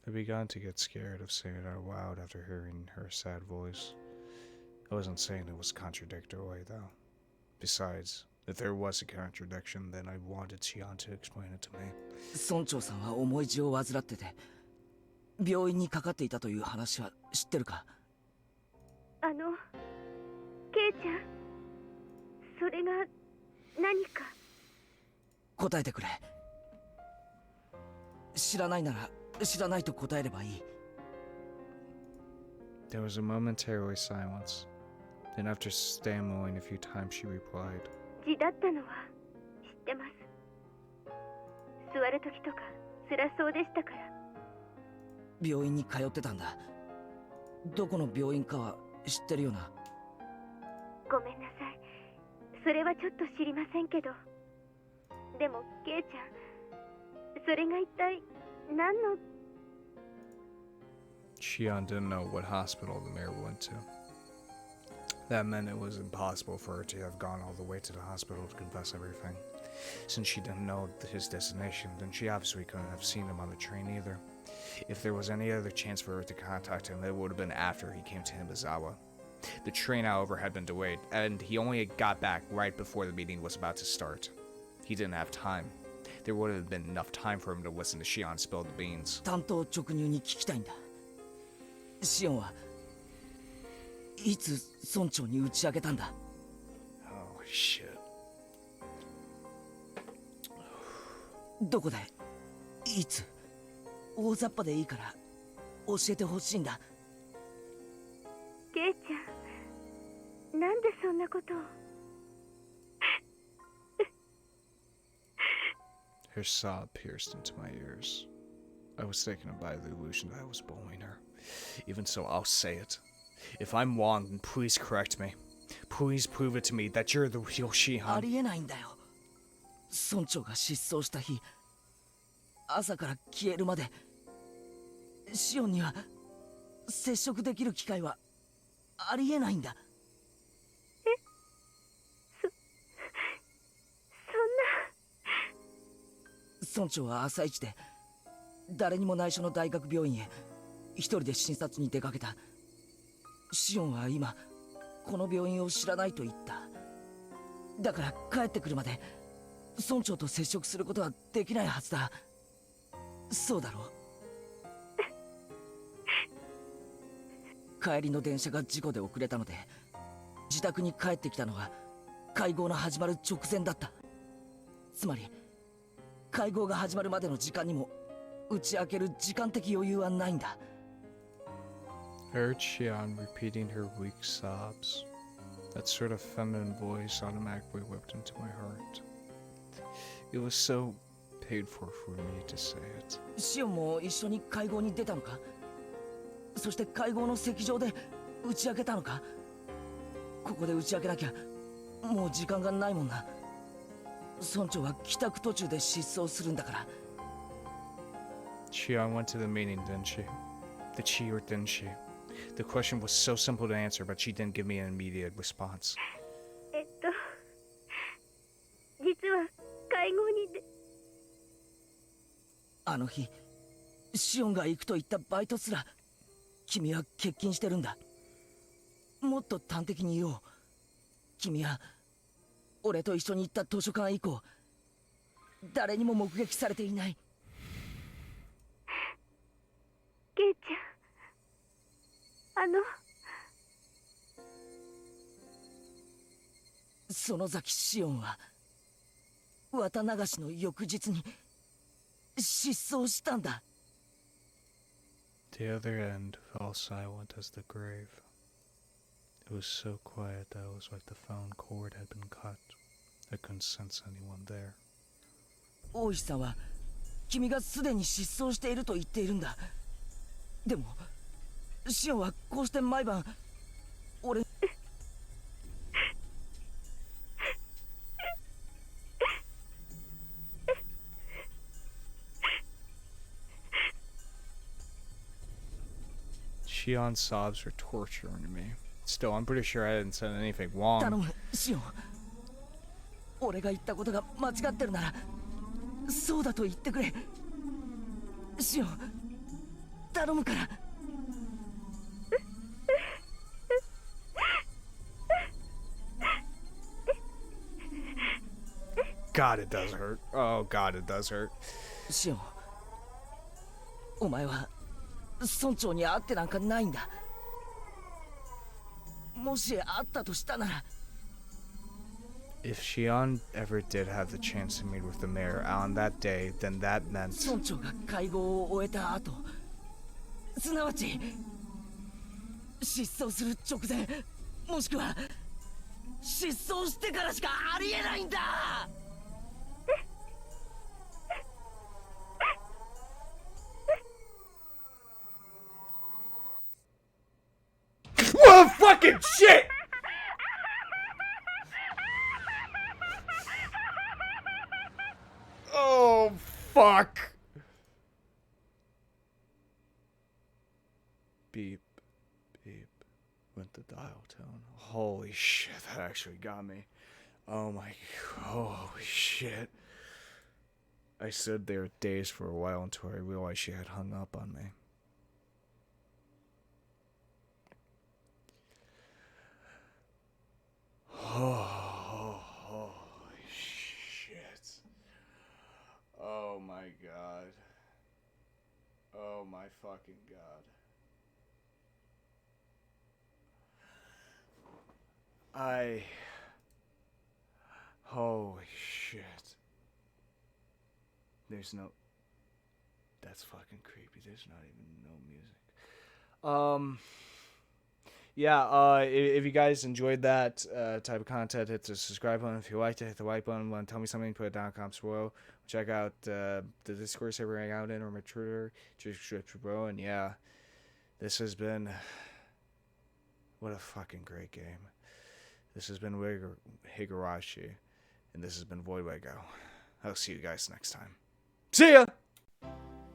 I began to get scared of saying it out loud after hearing her sad voice. I wasn't saying it was contradictory, though. Besides, if there was a contradiction, then I wanted Shion to explain it to me. 村長さんは重い痔を患ってて、病院にかかっていたという話は知ってるか？ケイちゃん、それが何か。答えてくれ。知らないなら知らないと答えればいい。There was a momentary silence. Then after stammering a few times, she replied, 痔だったのは知ってます。座る時とか辛そうでしたから。病院に通ってたんだ。どこの病院かは知ってるよな。ごめんなさい。それはちょっと知りませんけど。でもケイちゃん、それが一体何の。 Shion didn't know what hospital the mayor went to. That meant it was impossible for her to have gone all the way to the hospital to confess everything. Since she didn't know his destination, then she obviously couldn't have seen him on the train either. If there was any other chance for her to contact him, it would have been after he came to Himizawa. The train, however, had been delayed, and he only got back right before the meeting was about to start. He didn't have time. There would have been enough time for him to listen to Shion spill the beans. 単刀直入に聞きたいんだ。シオンはいつ村長に打ち明けたんだ？ Oh, shit. どこでいつ大雑把でいいから教えてほしいんだ。ケイちゃん、なんでそんなことを。Her sob pierced into my ears. I was taken aback by the illusion that I was bullying her. Even so, I'll say it. If I'm wrong, then please correct me. Please prove it to me that you're the real あ Shihan. りえないんだよ。村長が失踪した日、朝から消えるまでシオンには接触できる機会はありえないんだ。そんな。村長は朝一で誰にも内緒の大学病院へ一人で診察に出かけた。シオンは今この病院を知らないと言った。だから帰ってくるまで村長と接触することはできないはずだ。そうだろう。帰りの電車が事故で遅れたので自宅に帰ってきたのは会合の始まる直前だった。つまり会合が始まるまでの時間にも打ち明ける時間的余裕はないんだ。I heard Shion repeating her weak sobs. That sort of feminine voice automatically whipped into my heart. It was so painful for me to say it. シオンも一緒に会合に出たのか？そして会合の席上で打ち明けたのか？ここで打ち明けなきゃもう時間がないもんな。村長は帰宅途中で失踪するんだから。Shion went to the meeting, didn't she? Did she or didn't she? The question was so simple to answer, but she didn't give me an immediate response. 実は会合にで。あの日シオンが行くと言ったバイトすら君は欠勤してるんだ。もっと端的に言おう。君は俺と一緒に行った図書館以降誰にも目撃されていない。ケイちゃん、園崎シオンは綿流しの翌日に失踪したんだ。The other end fell silent as the grave. It was so quiet that it was like the phone cord had been cut. I couldn't sense anyone there. 大石さんは君がすでに失踪していると言っているんだ。でもシオンはこうして毎晩俺Shion's sobs were torturing me. Still, I'm pretty sure I didn't say anything 頼 wrong. むシオン。俺が言ったことが間違ってるならそうだと言ってくれ。シオン頼むから。God, it does hurt. Oh, God, it does hurt. シオン、お前は村長に会ってなんかないんだ。もし会ったとしたなら If Shion ever did have the chance to meet with the mayor on that day, then that meant 村長が会合を終えた後、すなわち失踪する直前、もしくは失踪してからしかありえないんだ。What fucking shit! Oh, fuck. Beep, beep, went the dial tone. Holy shit, that actually got me. Oh my, holy shit. I stood there dazed for a while until I realized she had hung up on me. Oh, holy shit. Oh my god. Oh my fucking god. Holy shit. There's no... That's fucking creepy. There's not even no music. Yeah, if you guys enjoyed that type of content, hit the subscribe button. If you liked it, hit the like button. Want to tell me something, put it down in the comments below. Check out the Discord server hang out in, or my Twitter, bro. And yeah, this has been... What a fucking great game. This has been Higurashi, and this has been Voidlego. I'll see you guys next time. See ya!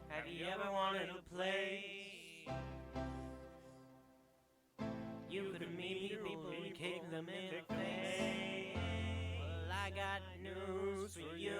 Have you ever wanted to play? You could meet people and kick them in the face. Well, I got news for you.